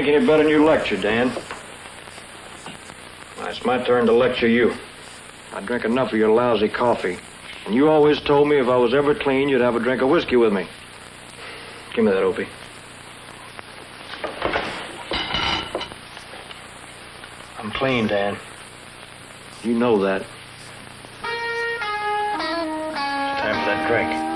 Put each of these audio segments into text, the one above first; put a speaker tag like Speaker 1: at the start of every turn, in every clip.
Speaker 1: drank any better than you lectured, Dan. Well, it's my turn to lecture you. I drank enough of your lousy coffee. And you always told me if I was ever clean, you'd have a drink of whiskey with me. Give me that, Opie. I'm clean, Dan. You know that. It's time for that drink.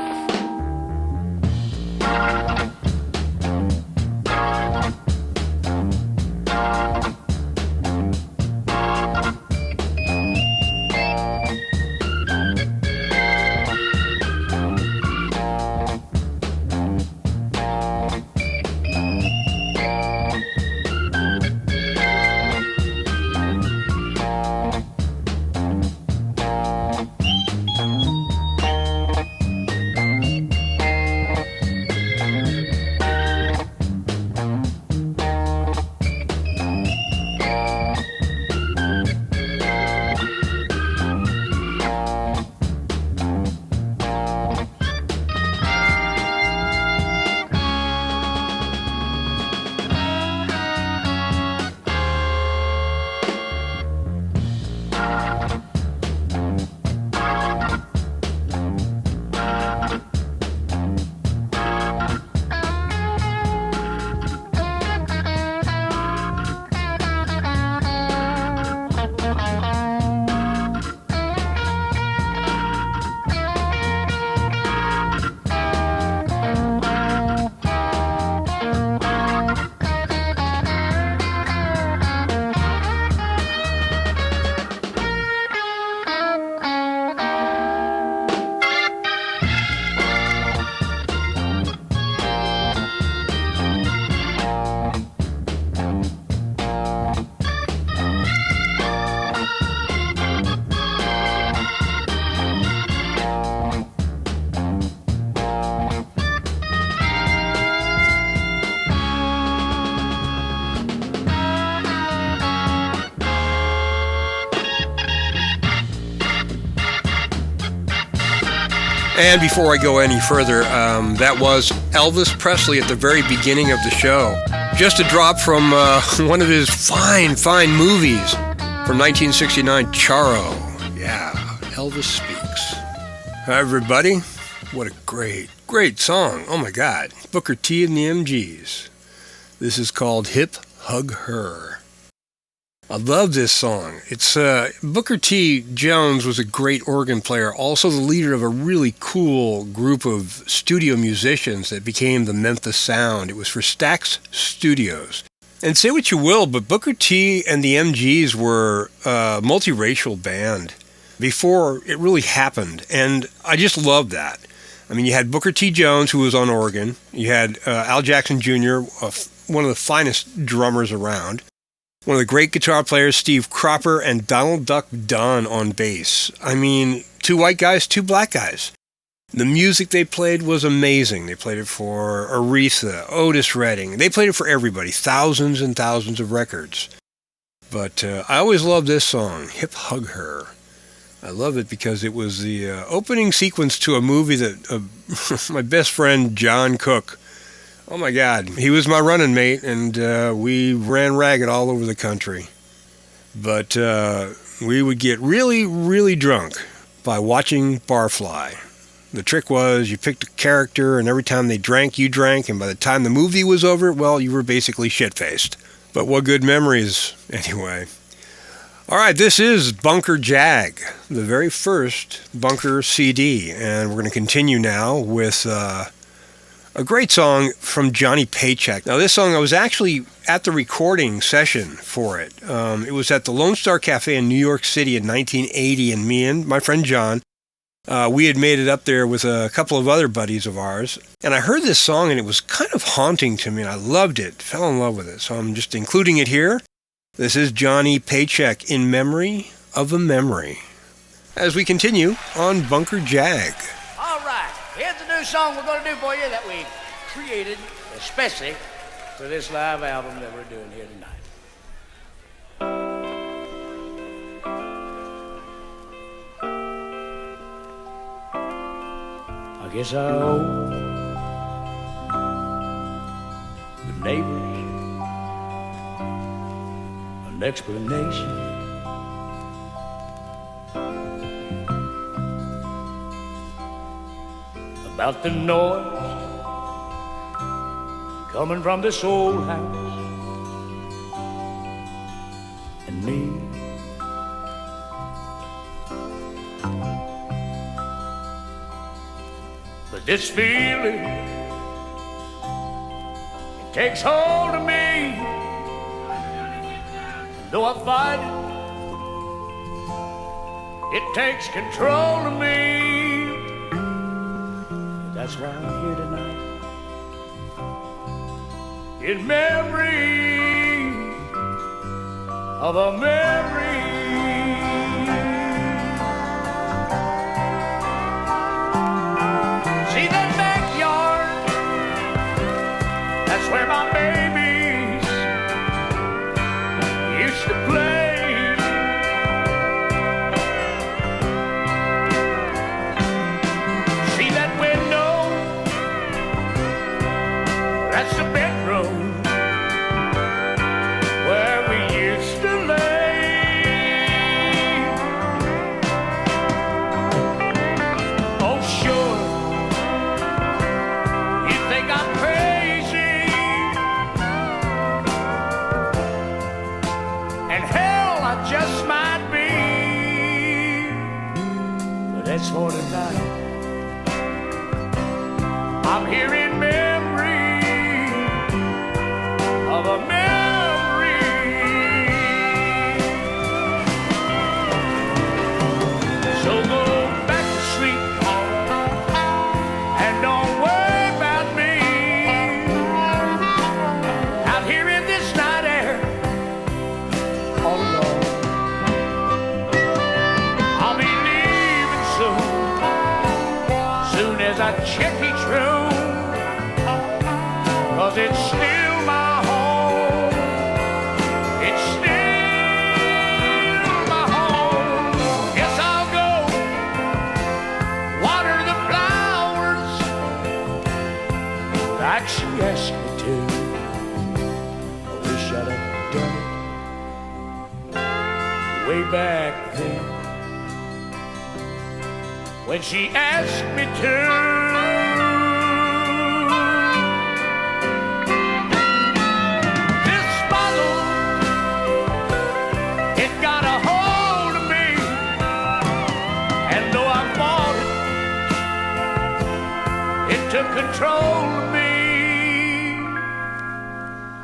Speaker 2: And before I go any further, that was Elvis Presley at the very beginning of the show. Just a drop from one of his fine movies from 1969, Charo. Yeah, Elvis Speaks. Hi, everybody. What a great song. Oh, my God. Booker T and the MGs. This is called Hip Hug Her. I love this song. It's Booker T. Jones was a great organ player, also the leader of a really cool group of studio musicians that became the Memphis Sound. It was for Stax Studios. And say what you will, but Booker T. and the MGs were a multiracial band before it really happened, and I just love that. I mean, you had Booker T. Jones, who was on organ. You had Al Jackson Jr., one of the finest drummers around. One of the great guitar players, Steve Cropper, and Donald Duck Dunn on bass. I mean, two white guys, two black guys. The music they played was amazing. They played it for Aretha, Otis Redding. They played it for everybody, thousands and thousands of records. But I always loved this song, Hip Hug Her. I love it because it was the opening sequence to a movie that my best friend, John Cook, oh my God, he was my running mate, and we ran ragged all over the country. But we would get really, really drunk by watching Barfly. The trick was you picked a character, and every time they drank, you drank, and by the time the movie was over, well, you were basically shit-faced. But what good memories, anyway. All right, this is Bunker Jag, the very first Bunker CD, and we're going to continue now with a great song from Johnny Paycheck. Now, this song, I was actually at the recording session for it. It was at the Lone Star Cafe in New York City in 1980, and me and my friend John, we had made it up there with a couple of other buddies of ours. And I heard this song, and it was kind of haunting to me, and I loved it, fell in love with it. So I'm just including it here. This is Johnny Paycheck, In Memory of a Memory, as we continue on Bunker Jag.
Speaker 3: All right, here's a new song we're going to do for you that we created especially for this live album that we're doing here tonight. I guess I owe the neighbors an explanation. About the noise coming from this old house and me. But this feeling, it takes hold of me. Though I fight it, it takes control of me. That's why I'm here tonight, in memory of a memory. See that backyard? That's where my babies used to play. See that window? That's the bedroom where we used to lay. Oh, sure, you think I'm crazy, and hell, I just might be, but that's for tonight. I'm here in memory of a memory. So go back to sleep and don't worry about me. Out here in this night air, all alone. I'll be leaving soon as I check each room. 'Cause it's still my home. It's still my home. Yes, I'll go water the flowers like she asked me to. I wish I'd have done it way back then when she asked me to. Took control of me.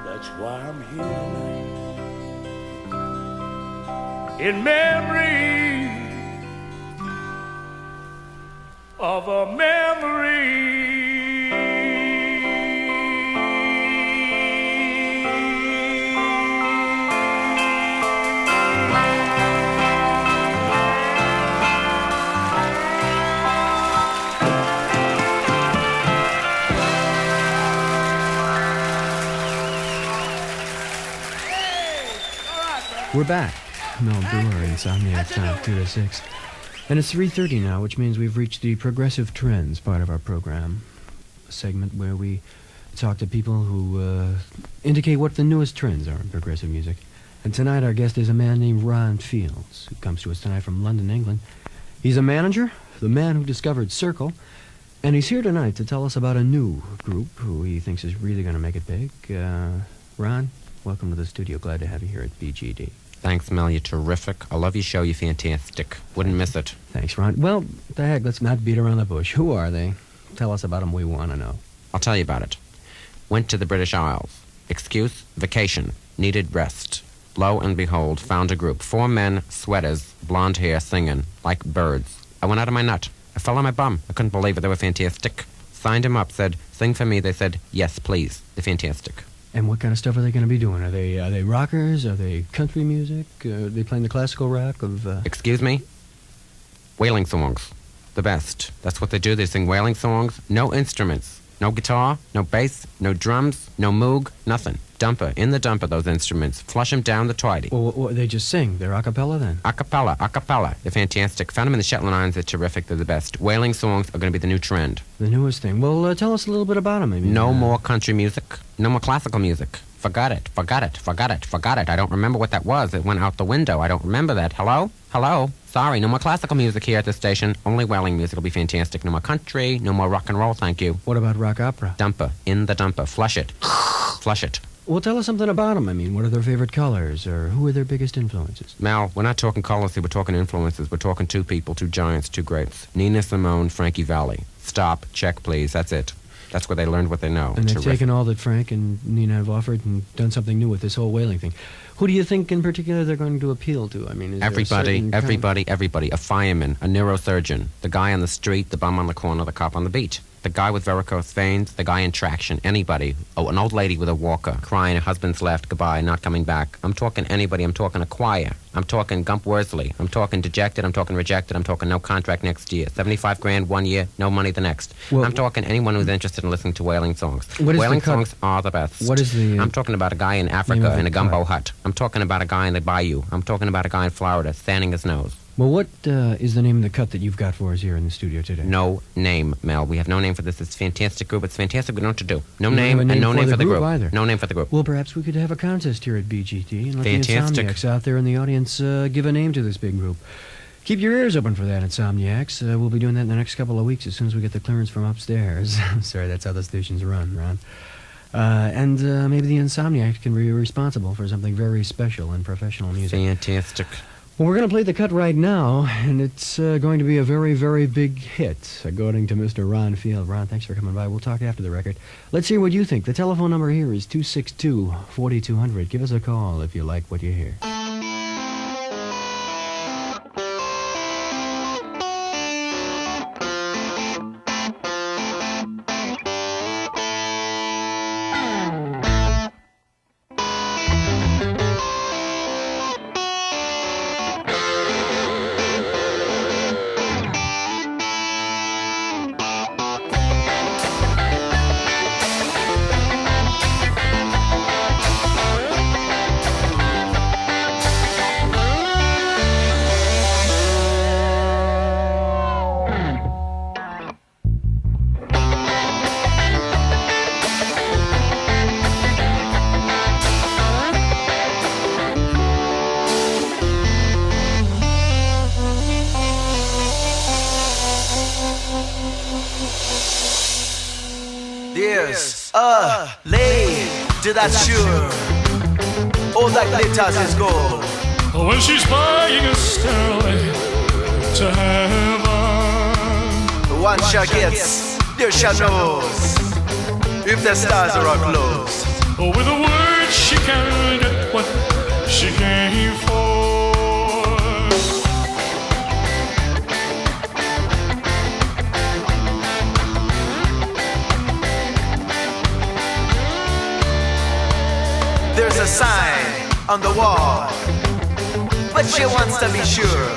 Speaker 3: That's why I'm here tonight, in memory of a memory.
Speaker 4: We're back. Mel Brewer, Insomniac Time, 2 to 6. And it's 3:30 now, which means we've reached the Progressive Trends part of our program. A segment where we talk to people who indicate what the newest trends are in progressive music. And tonight our guest is a man named Ron Fields, who comes to us tonight from London, England. He's a manager, the man who discovered Circle, and he's here tonight to tell us about a new group who he thinks is really going to make it big. Ron, welcome to the studio. Glad to have you here at BGD.
Speaker 5: Thanks, Mel. You're terrific. I love your show. You're fantastic. Wouldn't miss it.
Speaker 4: Thanks, Ron. Well, the heck, let's not beat around the bush. Who are they? Tell us about them. We want to know.
Speaker 5: I'll tell you about it. Went to the British Isles. Excuse, vacation. Needed rest. Lo and behold, found a group. 4 men, sweaters, blonde hair, singing like birds. I went out of my nut. I fell on my bum. I couldn't believe it. They were fantastic. Signed him up, said, sing for me. They said, yes, please. They're fantastic.
Speaker 4: And what kind of stuff are they going to be doing? Are they rockers? Are they country music? Are they playing the classical rock of...
Speaker 5: Excuse me? Wailing songs. The best. That's what they do. They sing wailing songs. No instruments. No guitar, no bass, no drums, no moog, nothing. Dumper. In the dumper, those instruments. Flush them down the twatty.
Speaker 4: Well, they just sing. They're a cappella then?
Speaker 5: A cappella. They're fantastic. Found them in the Shetland Islands. They're terrific. They're the best. Wailing songs are going to be the new trend.
Speaker 4: The newest thing. Well, tell us a little bit about them, maybe.
Speaker 5: No more country music. No more classical music. Forgot it. I don't remember what that was. It went out the window. I don't remember that. Hello? Sorry, no more classical music here at this station. Only wailing music will be fantastic. No more country, no more rock and roll, thank you.
Speaker 4: What about rock opera?
Speaker 5: Dumper. In the dumper. Flush it. Flush it.
Speaker 4: Well, tell us something about them. I mean, what are their favorite colors, or who are their biggest influences?
Speaker 5: Mal, we're not talking colors here. We're talking influences. We're talking two people, two giants, two greats. Nina Simone, Frankie Valli. Stop. Check, please. That's it. That's where they learned what they know.
Speaker 4: And they've
Speaker 5: Terrific.
Speaker 4: taken all that Frank and Nina have offered and done something new with this whole whaling thing. Who do you think in particular they're going to appeal to? I mean, is
Speaker 5: Everybody.
Speaker 4: there a certain
Speaker 5: A fireman, a neurosurgeon, the guy on the street, the bum on the corner, the cop on the beat. The guy with varicose veins, the guy in traction, anybody. Oh, an old lady with a walker, crying her husband's left, goodbye, not coming back. I'm talking anybody. I'm talking a choir. I'm talking Gump Worsley. I'm talking dejected. I'm talking rejected. I'm talking no contract next year. 75 grand one year, no money the next.
Speaker 4: Well,
Speaker 5: I'm talking anyone who's interested in listening to wailing songs.
Speaker 4: What is
Speaker 5: Wailing
Speaker 4: the cut-
Speaker 5: songs are the best.
Speaker 4: What is the,
Speaker 5: I'm talking about a guy in
Speaker 4: name of
Speaker 5: Africa
Speaker 4: the
Speaker 5: in a gumbo
Speaker 4: cut?
Speaker 5: hut. I'm talking about a guy in the bayou. I'm talking about a guy in Florida standing his nose.
Speaker 4: Well, what is the name of the cut that you've got for us here in the studio today?
Speaker 5: No name, Mel. We have no name for this. It's a fantastic group. It's fantastic. We know what to do. No
Speaker 4: You don't
Speaker 5: name
Speaker 4: have a
Speaker 5: and no
Speaker 4: name
Speaker 5: name
Speaker 4: for
Speaker 5: for
Speaker 4: the
Speaker 5: the
Speaker 4: group
Speaker 5: group.
Speaker 4: either.
Speaker 5: No name for the group.
Speaker 4: Well, perhaps we could have a contest here at BGT and let
Speaker 5: Fantastic.
Speaker 4: the Insomniacs out there in the audience give a name to this big group. Keep your ears open for that, Insomniacs. We'll be doing that in the next couple of weeks as soon as we get the clearance from upstairs. Sorry, that's how the stations run, Ron. And maybe the Insomniacs can be responsible for something very special in professional music.
Speaker 5: Fantastic.
Speaker 4: Well, we're going to play the cut right now, and it's going to be a very, very big hit, according to Mr. Ron Field. Ron, thanks for coming by. We'll talk after the record. Let's hear what you think. The telephone number here is 262-4200. Give us a call if you like what you hear.
Speaker 6: There's a lady that's sure all that glitters is gold.
Speaker 7: When she's buying a stairway to heaven,
Speaker 6: Once she gets there, she knows if the stars are all closed.
Speaker 7: with a word she can get what she came for.
Speaker 6: There's a sign on the wall, but she wants to be sure.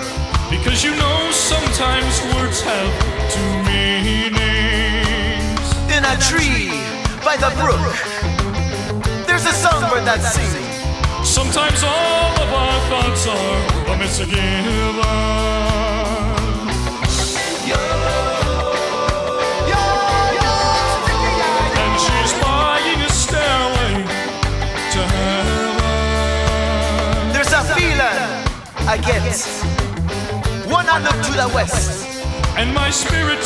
Speaker 7: Because you know sometimes words have two meanings.
Speaker 6: In a tree by the brook, there's a songbird that sings.
Speaker 7: Sometimes all of our thoughts are a misgiven. And she's buying a stairway to heaven.
Speaker 6: There's a feeling I get when I look to the west.
Speaker 7: And my spirit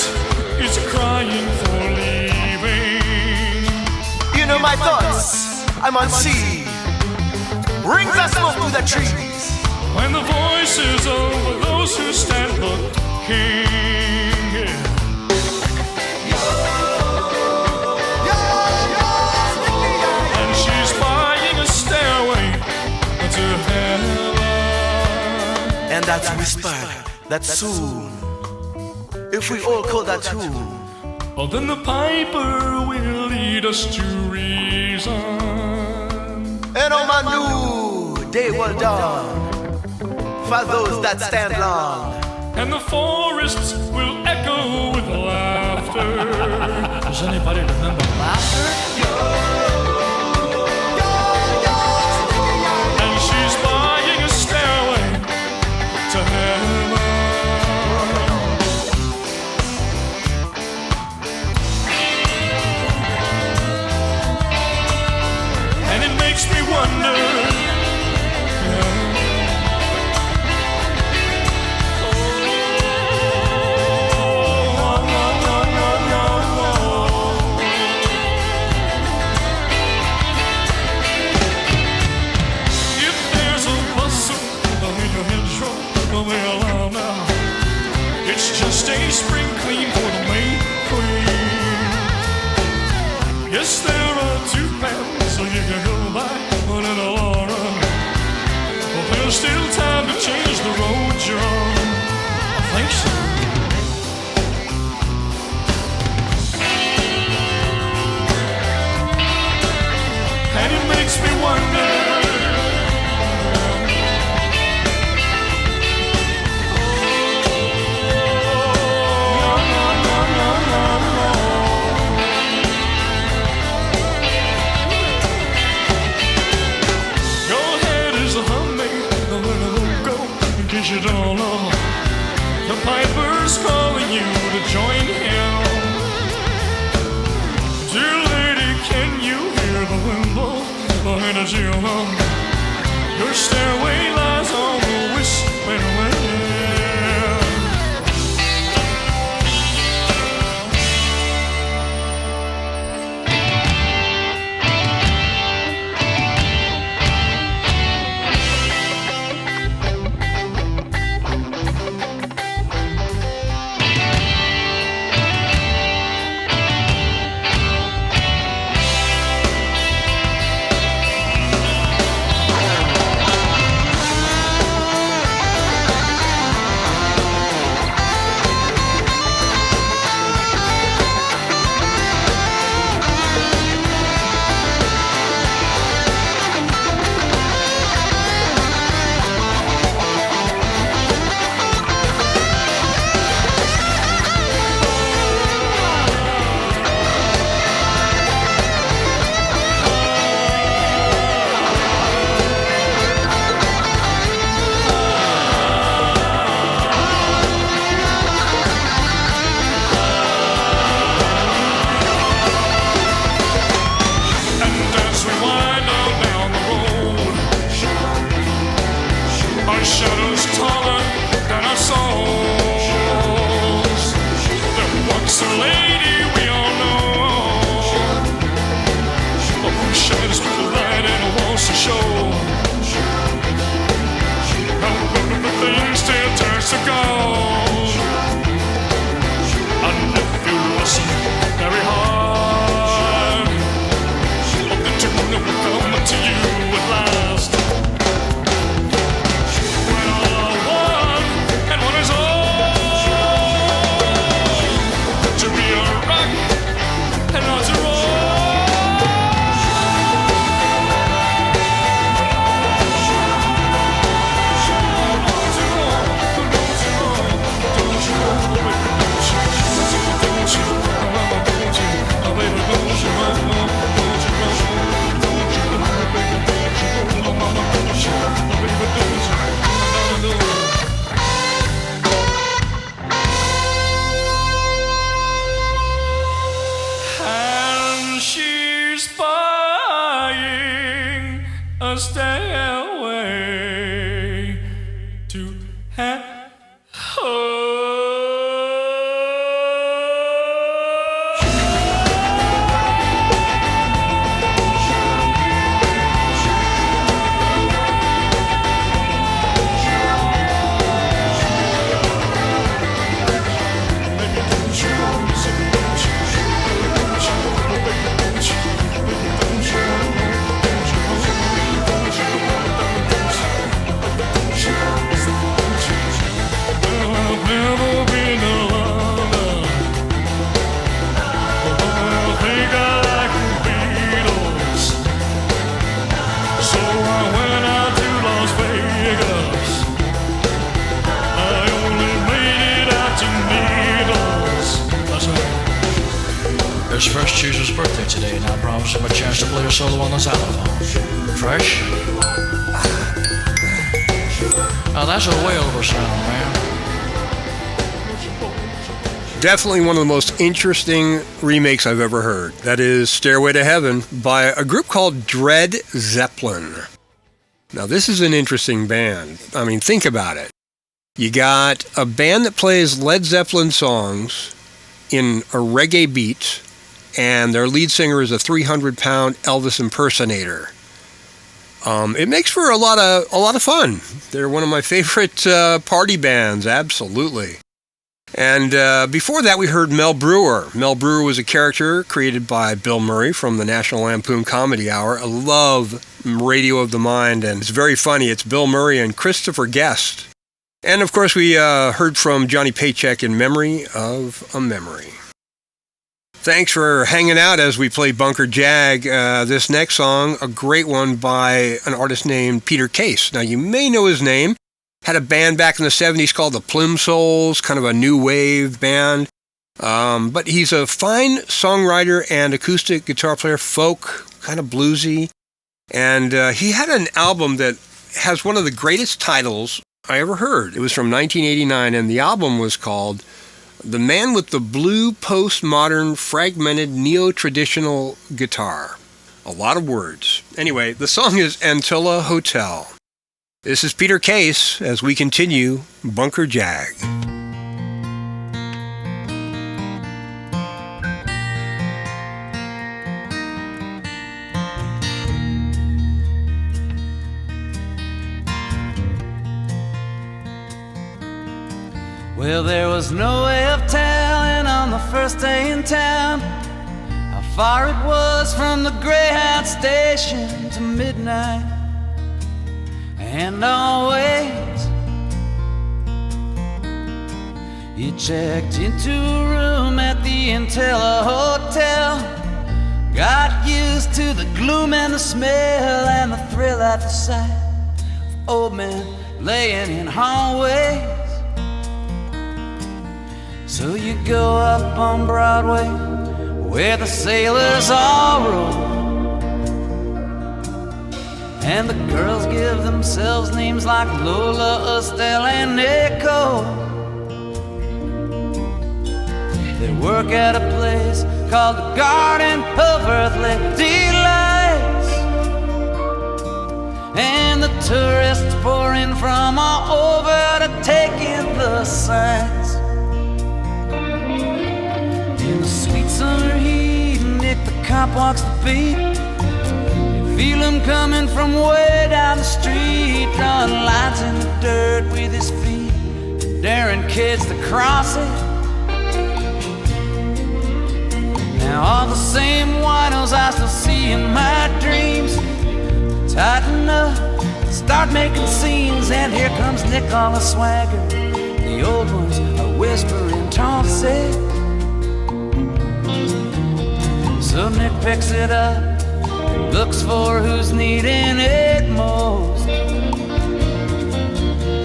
Speaker 7: is crying for leaving.
Speaker 6: You know my thoughts, I'm on sea. Rings of smoke through the trees.
Speaker 7: When the voices of those who stand looking. And she's buying a stairway to heaven.
Speaker 6: And that's whispered that soon, if we all call that tune,
Speaker 7: Oh, then the piper will lead us to reason.
Speaker 6: and on my new day will dawn for those that stand long.
Speaker 7: And the forests will echo with laughter. Does anybody remember laughter? And she's buying a stairway to heaven. And it makes alone now. It's just a spring clean for the May Queen. Yes, there are two plans, so you can go by one in a long run. But there's still time to change the road you're on. I think so. And it makes me wonder. You don't know the piper's calling you to join him. Dear lady, can you hear the wimble behind a gentleman? Your stairway lies on the whistling wind. Shadows taller than our souls. There walks a lady we all know, who shines with the light and wants to show. But things still turns to gold. And if you listen very hard, the tune that will come to you at last. And she's buying a stairway to heaven. It's Fresh Cheese's birthday today, and I promised him a chance to play a solo on the xylophone. Fresh? Now that's a whale of a sound, man.
Speaker 2: Definitely one of the most interesting remakes I've ever heard. That is Stairway to Heaven by a group called Dread Zeppelin. Now this is an interesting band. I mean, think about it. You got a band that plays Led Zeppelin songs in a reggae beat, and their lead singer is a 300-pound Elvis impersonator. It makes for a lot of fun. They're one of my favorite party bands, absolutely. And before that, we heard Mel Brewer. Mel Brewer was a character created by Bill Murray from the National Lampoon Comedy Hour. I love Radio of the Mind, and it's very funny. It's Bill Murray and Christopher Guest. And, of course, we heard from Johnny Paycheck in Memory of a Memory. Thanks for hanging out as we play Bunker Jag. This next song, a great one by an artist named Peter Case. Now, you may know his name. Had a band back in the 70s called the Plimsouls, kind of a new wave band. But he's a fine songwriter and acoustic guitar player, folk, kind of bluesy. And he had an album that has one of the greatest titles I ever heard. It was from 1989, and the album was called The Man with the Blue Postmodern Fragmented Neo-Traditional Guitar. A lot of words. Anyway, the song is Antilla Hotel. This is Peter Case as we continue Bunker Jag.
Speaker 8: Well, there was no way of telling on the first day in town how far it was from the Greyhound station to midnight. And always you checked into a room at the Antilla Hotel, got used to the gloom and the smell and the thrill at the sight of old men laying in hallways. So you go up on Broadway where the sailors all roll, and the girls give themselves names like Lola, Estelle, and Nicole. They work at a place called the Garden of Earthly Delights, and the tourists pour in from all over to take in the sights. In the sweet summer heat, Nick the cop walks the beat. Feel him coming from way down the street, drawing lines in the dirt with his feet, daring kids to cross it. Now all the same winos I still see in my dreams tighten up, start making scenes, and here comes Nick on a swagger. The old ones are whispering taunts. So Nick picks it up, looks for who's needing it most,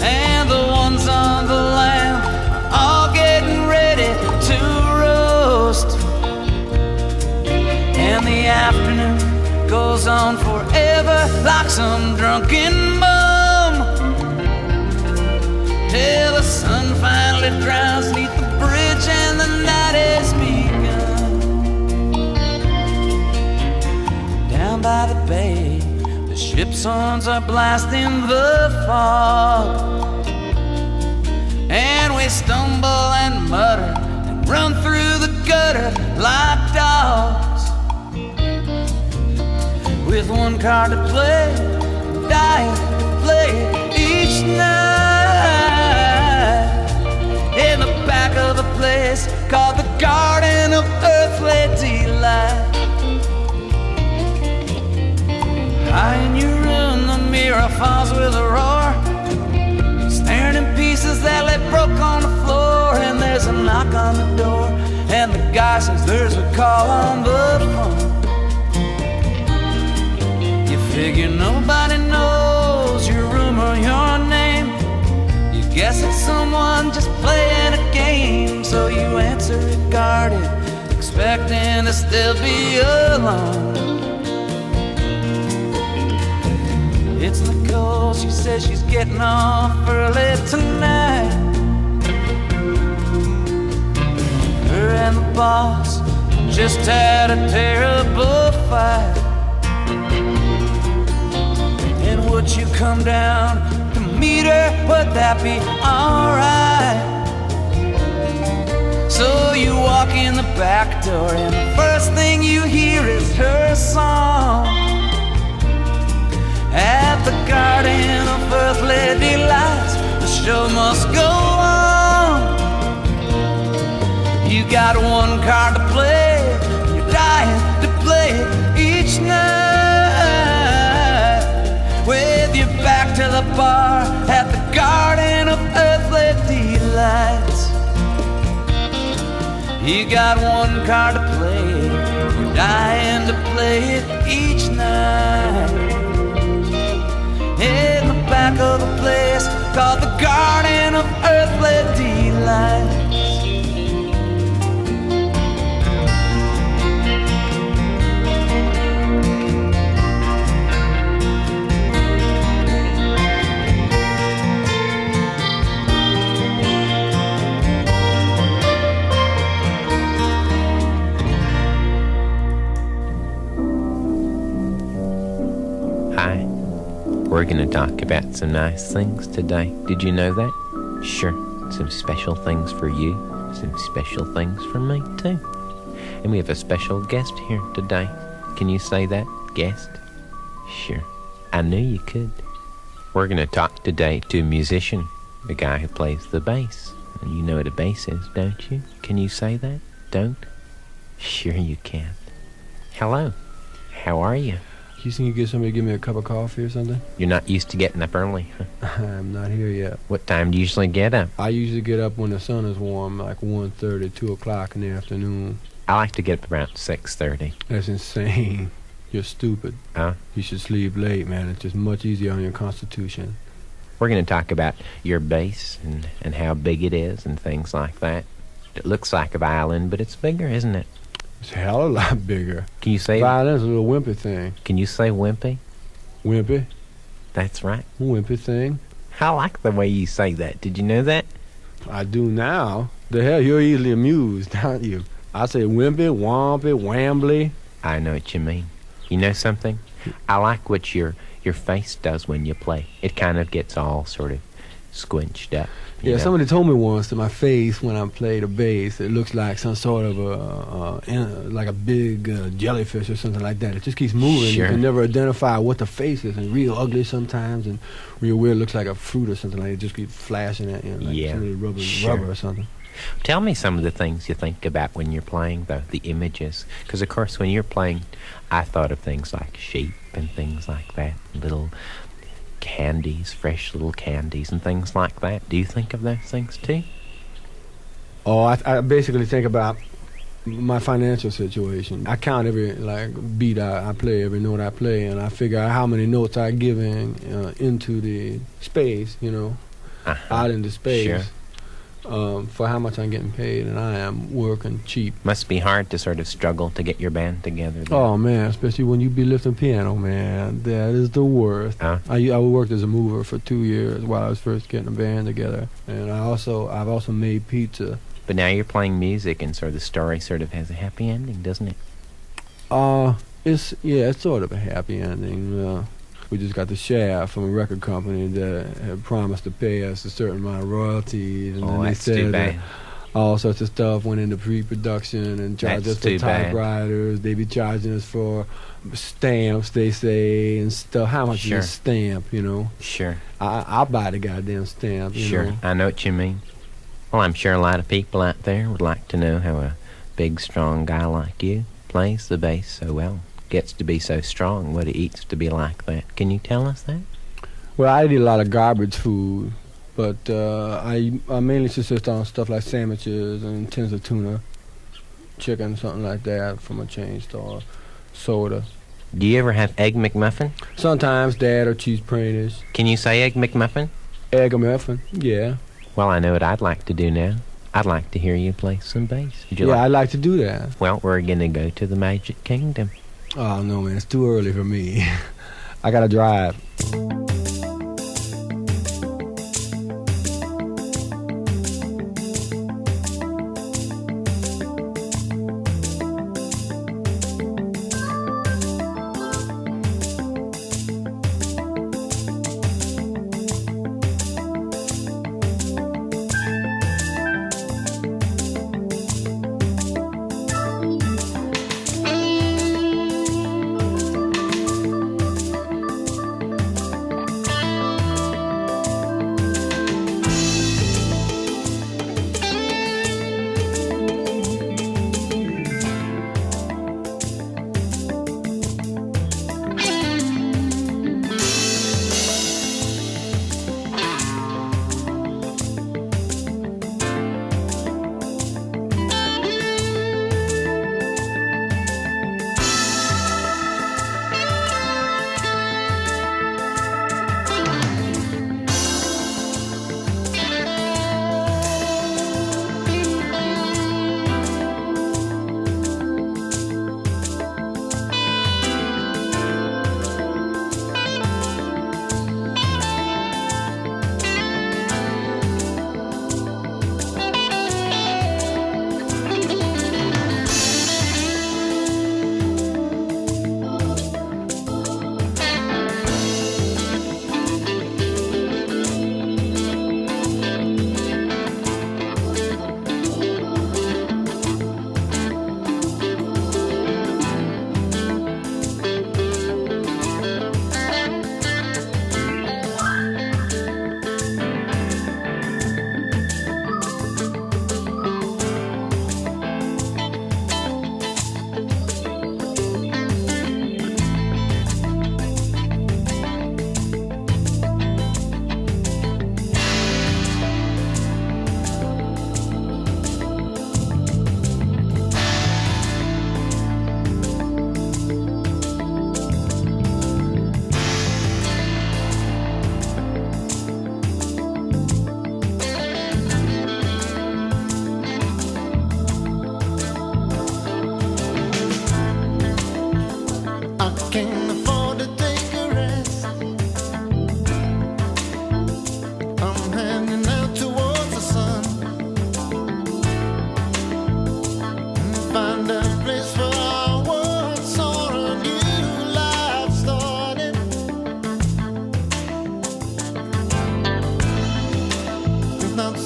Speaker 8: and the ones on the lamp are all getting ready to roast. And the afternoon goes on forever like some drunken bum, till the sun finally drowns neath the bridge and the night has begun. Down by the bay, the ship's horns are blasting the fog, and we stumble and mutter and run through the gutter like dogs, with one card to play, dying to play it each night, in the back of a place called the Garden of Earthly Delight. High in your room, the mirror falls with a roar, staring in pieces that lay broke on the floor. And there's a knock on the door, and the guy says there's a call on the phone. You figure nobody knows your room or your name, you guess it's someone just playing a game. So you answer it guarded, expecting to still be alone. It's Nicole, she says she's getting off early tonight. Her and the boss just had a terrible fight. And would you come down to meet her? Would that be alright? So you walk in the back door, and the first thing you hear is her song. garden of earthly delights. The show must go on. You got one card to play, you're dying to play it each night. With your back to the bar at the garden of earthly delights. You got one card to play, you're dying to play it each night. In the back of the place called the garden of earthly delights.
Speaker 9: Hi. We're going to talk about some nice things today. Did you know that? Sure. Some special things for you. Some special things for me, too. And we have a special guest here today. Can you say that? Guest? Sure. I knew you could. We're going to talk today to a musician, the guy who plays the bass. And you know what a bass is, don't you? Can you say that? Don't? Sure you can. Hello. How are you?
Speaker 4: You think you get somebody to give me a cup of coffee or something?
Speaker 9: You're not used to getting up early, huh?
Speaker 4: I'm not here yet.
Speaker 9: What time do you usually get up?
Speaker 4: I usually get up when the sun is warm, like 1:30, 2 o'clock in the afternoon.
Speaker 9: I like to get up around 6:30.
Speaker 4: That's insane. You're stupid.
Speaker 9: Huh?
Speaker 4: You should sleep late, man. It's just much easier on your constitution.
Speaker 9: We're going to talk about your bass and how big it is and things like that. It looks like a violin, but it's bigger, isn't it?
Speaker 4: It's a hell of a lot bigger.
Speaker 9: Can you say...
Speaker 4: Violin's a little wimpy thing.
Speaker 9: Can you say wimpy?
Speaker 4: Wimpy?
Speaker 9: That's right.
Speaker 4: Wimpy thing.
Speaker 9: I like the way you say that. Did you know that?
Speaker 4: I do now. The hell, you're easily amused, aren't you? I say wimpy, wompy, wambly.
Speaker 9: I know what you mean. You know something? I like what your face does when you play. It kind of gets all sort of squinched up.
Speaker 4: Yeah,
Speaker 9: know?
Speaker 4: somebody told me once that my face when I play the bass, it looks like some sort of like a big jellyfish or something like that. It just keeps moving.
Speaker 9: Sure.
Speaker 4: You can never identify what the face is, and real ugly sometimes, and real weird. Looks like a fruit or something like that. It just keeps flashing at you, like
Speaker 9: Yeah,
Speaker 4: somebody
Speaker 9: sure.
Speaker 4: rubber or something.
Speaker 9: Tell me some of the things you think about when you're playing, though, the images. Because, of course, when you're playing, I thought of things like sheep and things like that, little candies, fresh little candies and things like that. Do you think of those things, too?
Speaker 4: Oh, I basically think about my financial situation. I count every beat I play, every note I play, and I figure out how many notes I give into the space, out into space.
Speaker 9: Sure.
Speaker 4: For how much I'm getting paid, and I am working cheap.
Speaker 9: Must be hard to sort of struggle to get your band together. Then.
Speaker 4: Oh man, especially when you be lifting piano, man. That is the worst.
Speaker 9: Huh?
Speaker 4: I worked as a mover for 2 years while I was first getting a band together, and I've also made pizza.
Speaker 9: But now you're playing music, and sort of the story sort of has a happy ending, doesn't it?
Speaker 4: It's sort of a happy ending. We just got the shaft from a record company that had promised to pay us a certain amount of royalties, and then they
Speaker 9: that's too
Speaker 4: said
Speaker 9: bad.
Speaker 4: that all sorts of stuff went into pre-production and charged
Speaker 9: That's
Speaker 4: us for
Speaker 9: too bad.
Speaker 4: typewriters. They be charging us for stamps, they say, and stuff. How much
Speaker 9: Sure.
Speaker 4: is a stamp,
Speaker 9: Sure.
Speaker 4: I'll buy the goddamn stamp,
Speaker 9: Sure.
Speaker 4: know.
Speaker 9: I know what you mean. Well, I'm sure a lot of people out there would like to know how a big, strong guy like you plays the bass so well. Gets to be so strong, what it eats to be like that. Can you tell us that?
Speaker 4: Well, I eat a lot of garbage food, but I mainly subsist on stuff like sandwiches and tins of tuna, chicken, something like that from a chain store, soda.
Speaker 9: Do you ever have Egg McMuffin?
Speaker 4: Sometimes that or cheese pralines.
Speaker 9: Can you say Egg McMuffin?
Speaker 4: Egg muffin, yeah.
Speaker 9: Well, I know what I'd like to do now. I'd like to hear you play some bass. Would you
Speaker 4: Yeah,
Speaker 9: like?
Speaker 4: I'd like to do that.
Speaker 9: Well, we're going to go to the Magic Kingdom.
Speaker 4: Oh, no, man, it's too early for me. I gotta drive.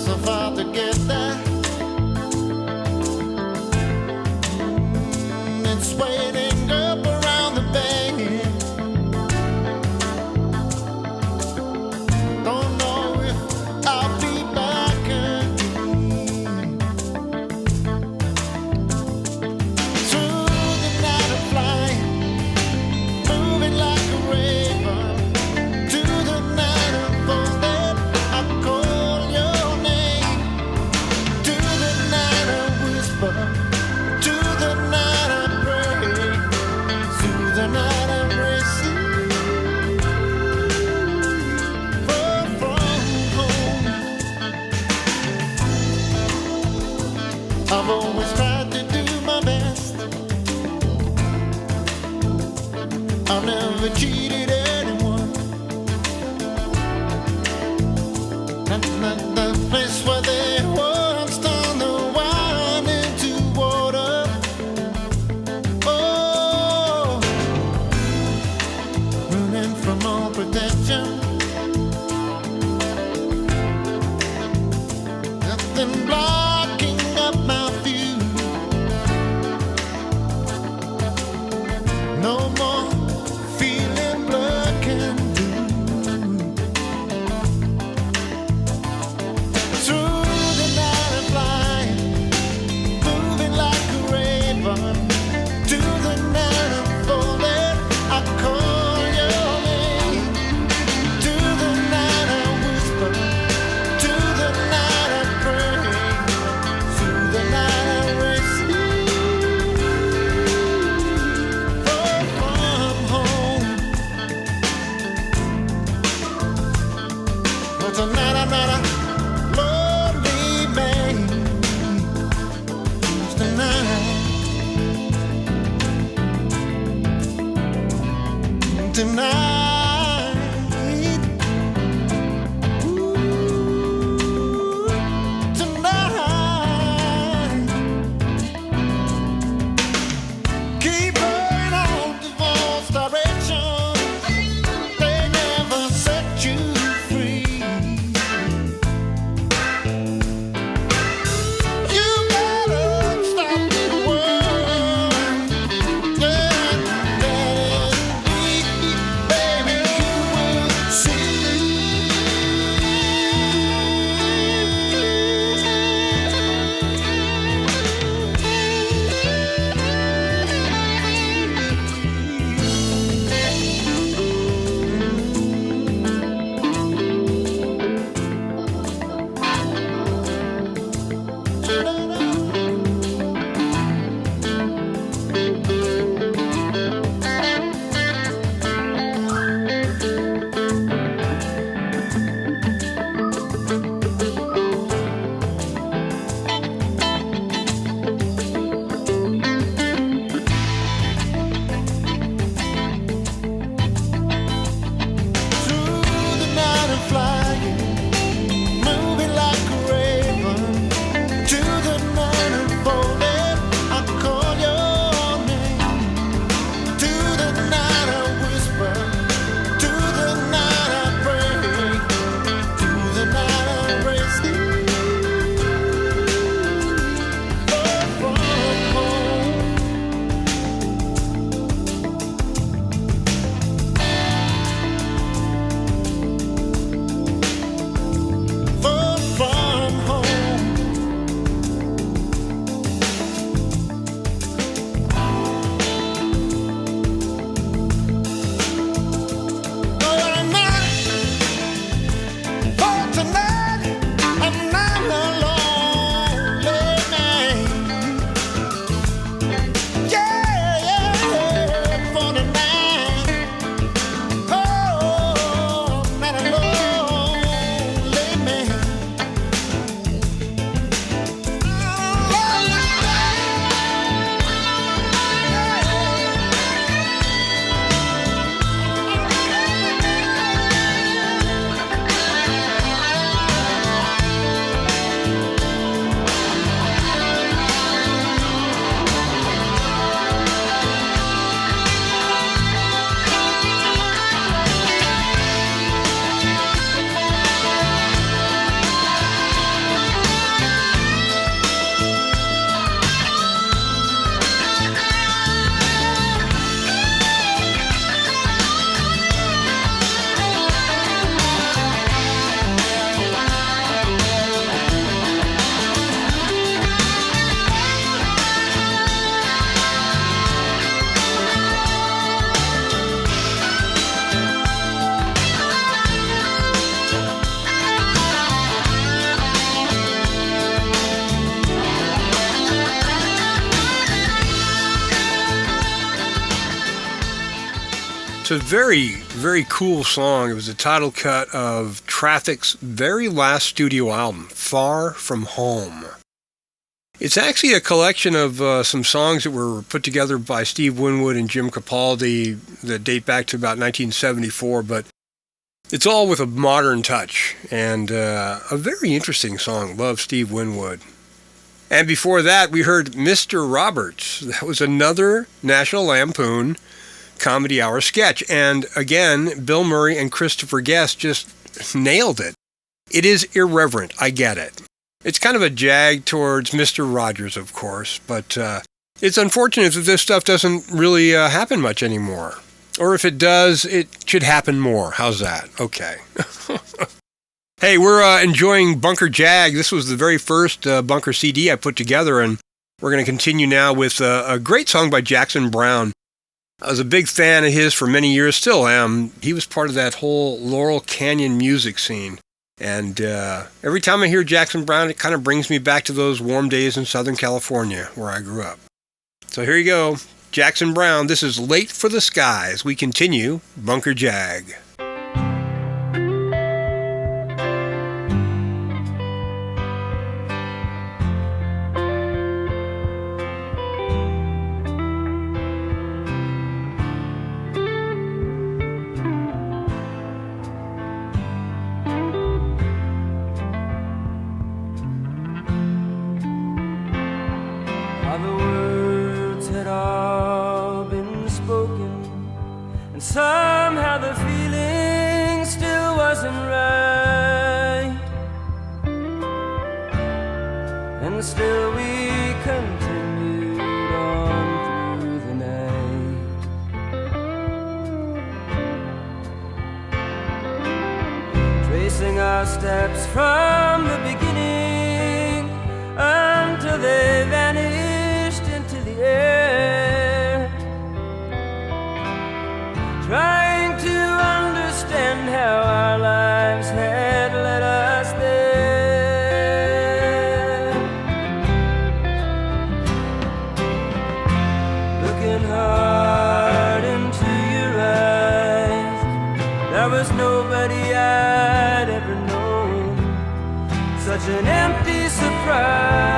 Speaker 6: so far to get there. It's waiting up around the bend. Don't know if I'll be back again. Through the night of flying, moving like a raven. To the night of folded, I call your name. To the night of whisper, to the night of pray, to the night of racing. Far from home, I've always tried to do my best. I've never cheated anyone. The place where they once turned the wine into water. Oh, running from all protection. Nothing blocking up my view. No more feeling blue.
Speaker 2: It's a very, very cool song. It was the title cut of Traffic's very last studio album, Far From Home. It's actually a collection of some songs that were put together by Steve Winwood and Jim Capaldi that date back to about 1974, but it's all with a modern touch and a very interesting song. Love Steve Winwood. And before that, we heard Mr. Roberts. That was another National Lampoon Comedy Hour sketch. And again, Bill Murray and Christopher Guest just nailed it. It is irreverent. I get it. It's kind of a jag towards Mr. Rogers, of course, but it's unfortunate that this stuff doesn't really happen much anymore. Or if it does, it should happen more. How's that? Okay. Hey, we're enjoying Bunker Jag. This was the very first Bunker CD I put together, and we're going to continue now with a great song by Jackson Browne. I was a big fan of his for many years, still am. He was part of that whole Laurel Canyon music scene. And every time I hear Jackson Browne, it kind of brings me back to those warm days in Southern California where I grew up. So here you go, Jackson Browne. This is Late for the Skies. We continue Bunker Jag.
Speaker 10: Somehow the feeling still wasn't right, and still we continued on through the night. Tracing our steps from the beginning until they vanished into the air, trying to understand how our lives had led us there. Looking hard into your eyes, there was nobody I'd ever known. Such an empty surprise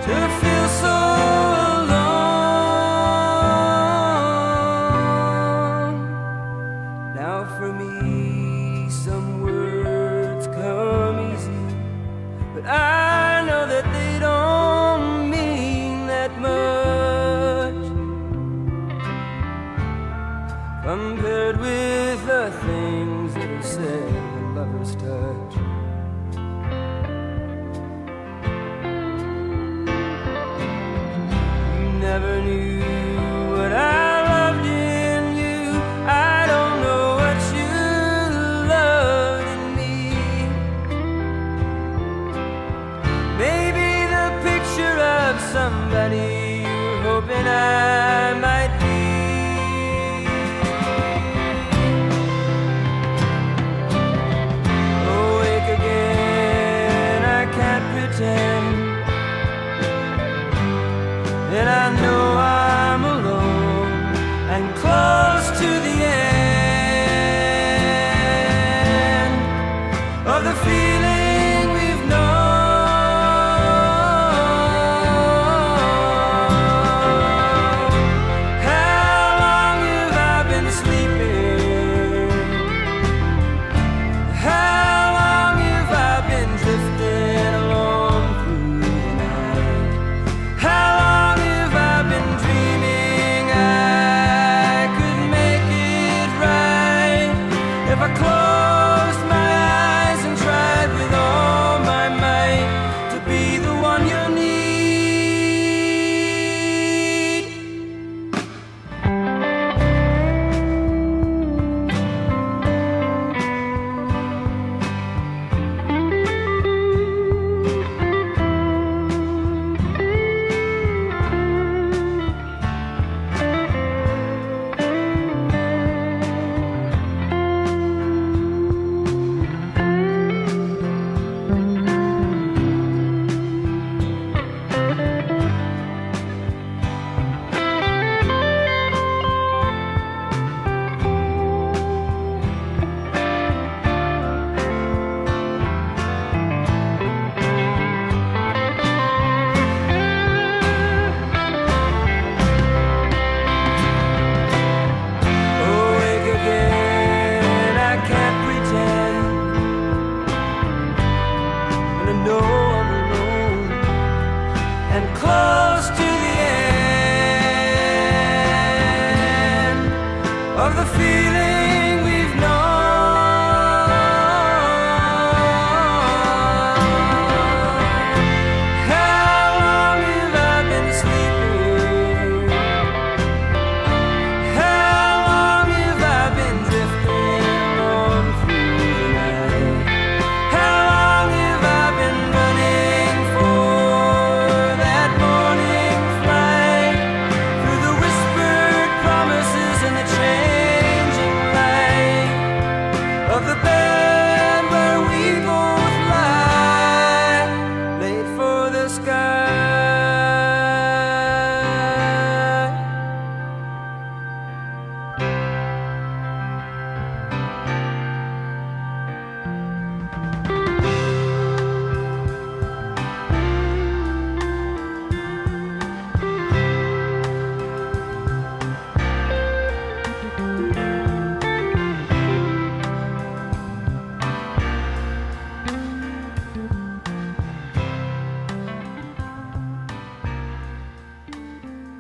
Speaker 10: to feel so compared with the things that are said when lovers touch. You never knew what I loved in you. I don't know what you loved in me. Maybe the picture of somebody you were hoping I might be. And I know I'm alone and close to the end of the feeling we've known. How long have I been sleeping? How long have I been drifting along through the night? How long have I been dreaming I could make it right if I closed my eyes and tried with all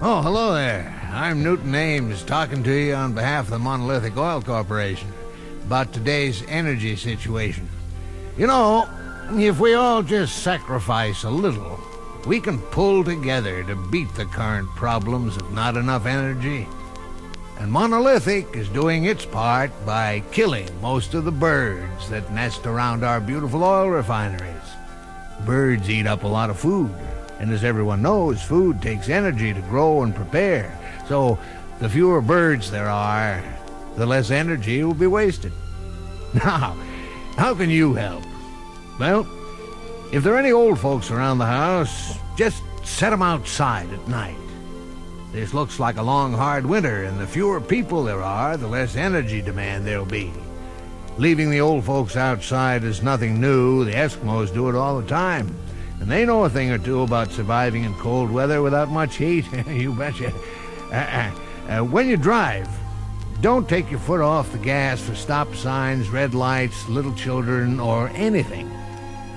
Speaker 11: Oh, hello there. I'm Newton Ames, talking to you on behalf of the Monolithic Oil Corporation about today's energy situation. You know, if we all just sacrifice a little, we can pull together to beat the current problems of not enough energy. And Monolithic is doing its part by killing most of the birds that nest around our beautiful oil refineries. Birds eat up a lot of food, and as everyone knows, food takes energy to grow and prepare. So the fewer birds there are, the less energy will be wasted. Now, how can you help? Well, if there are any old folks around the house, just set them outside at night. This looks like a long, hard winter, and the fewer people there are, the less energy demand there'll be. Leaving the old folks outside is nothing new. The Eskimos do it all the time. And they know a thing or two about surviving in cold weather without much heat. You betcha. When you drive, don't take your foot off the gas for stop signs, red lights, little children, or anything.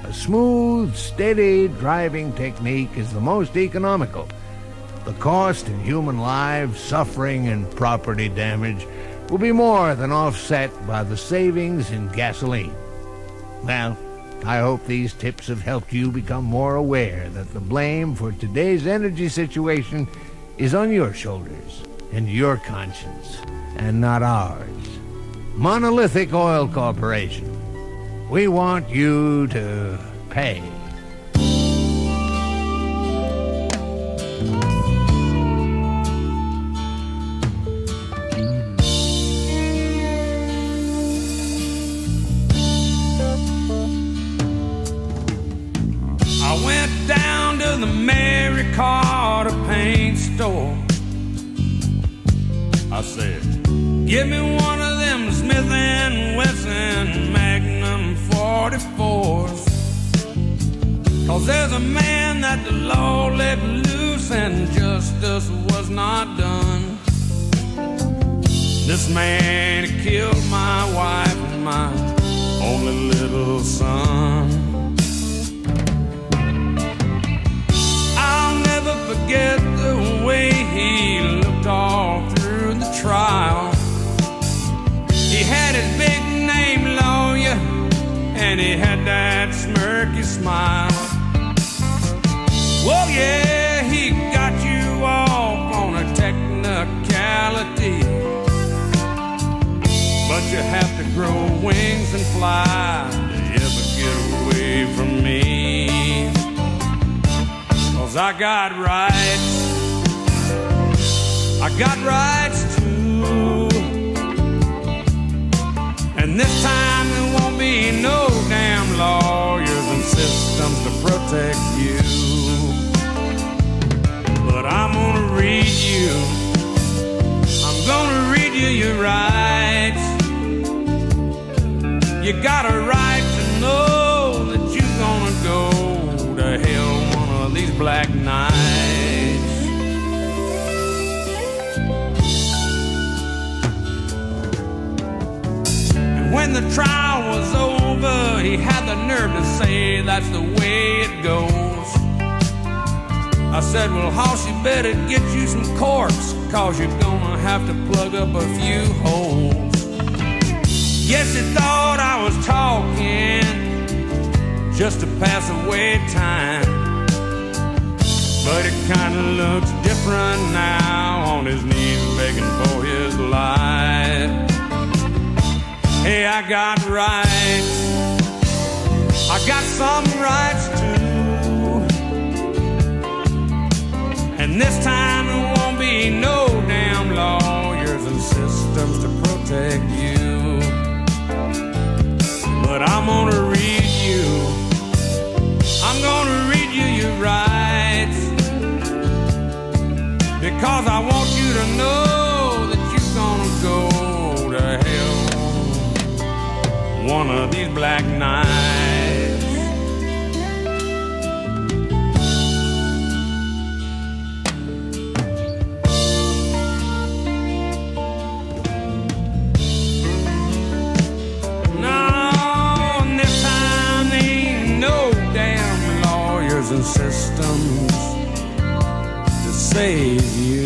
Speaker 11: A smooth, steady driving technique is the most economical. The cost in human lives, suffering, and property damage will be more than offset by the savings in gasoline. Well, I hope these tips have helped you become more aware that the blame for today's energy situation is on your shoulders and your conscience, and not ours. Monolithic Oil Corporation. We want you to pay.
Speaker 8: I went down to the Mary Carter paint store. I said, give me one of them Smith & Wesson Magnum 44s. 'Cause there's a man that the law let loose and justice was not done. This man killed my wife and my only little son. I'll never forget the way he looked all through the trial. He had his big name lawyer, and he had that smirky smile. Oh yeah, he got you off on a technicality, but you have to grow wings and fly to ever get away from me. 'Cause I got rights, I got rights too. And this time there won't be no damn lawyers and systems to protect you. But I'm gonna read you, I'm gonna read you your rights. You got a right to know that you're gonna go to hell one of these black nights. And when the trial was over, he had the nerve to say that's the way it goes. I said, well, Hoss, you better get you some corks, 'cause you're gonna have to plug up a few holes. Yes, he thought I was talking just to pass away time, but it kinda looks different now, on his knees begging for his life. Hey, I got rights, I got some rights too. And this time there won't be no damn lawyers and systems to protect you. But I'm gonna read you, I'm gonna read you your rights, because I want you to know that you're gonna go to hell one of these black nights. And systems to save you.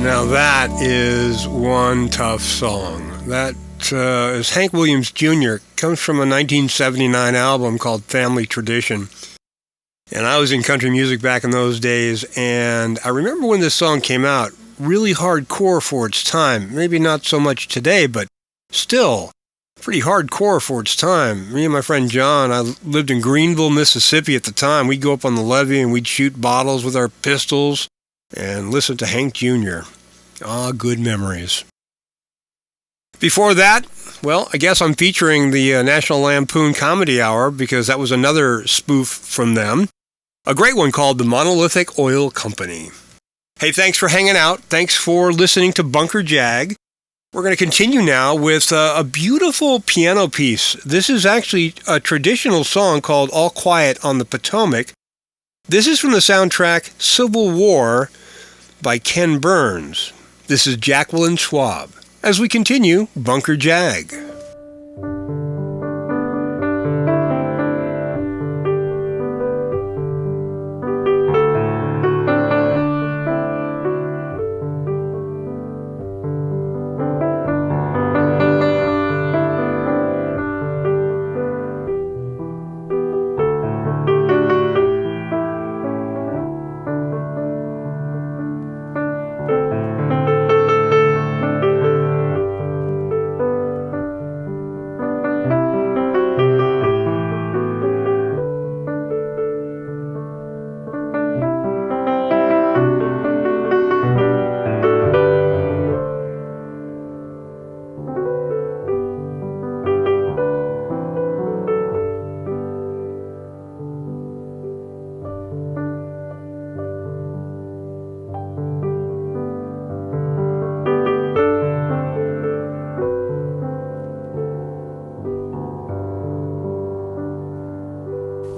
Speaker 2: Now that is one tough song. That is Hank Williams Jr. Comes from a 1979 album called Family Tradition. And I was in country music back in those days, and I remember when this song came out, really hardcore for its time. Maybe not so much today, but still pretty hardcore for its time. Me and my friend John, I lived in Greenville, Mississippi at the time. We'd go up on the levee and we'd shoot bottles with our pistols and listen to Hank Jr. Ah, good memories. Before that, well, I guess I'm featuring the National Lampoon Comedy Hour because that was another spoof from them. A great one called The Monolithic Oil Company. Hey, thanks for hanging out. Thanks for listening to Bunker Jag. We're going to continue now with a beautiful piano piece. This is actually a traditional song called All Quiet on the Potomac. This is from the soundtrack Civil War by Ken Burns. This is Jacqueline Schwab. As we continue, Bunker Jag.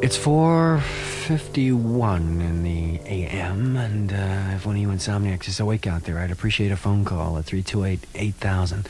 Speaker 4: It's 4:51 in the a.m., and if one of you insomniacs is awake out there, I'd appreciate a phone call at 328-8000,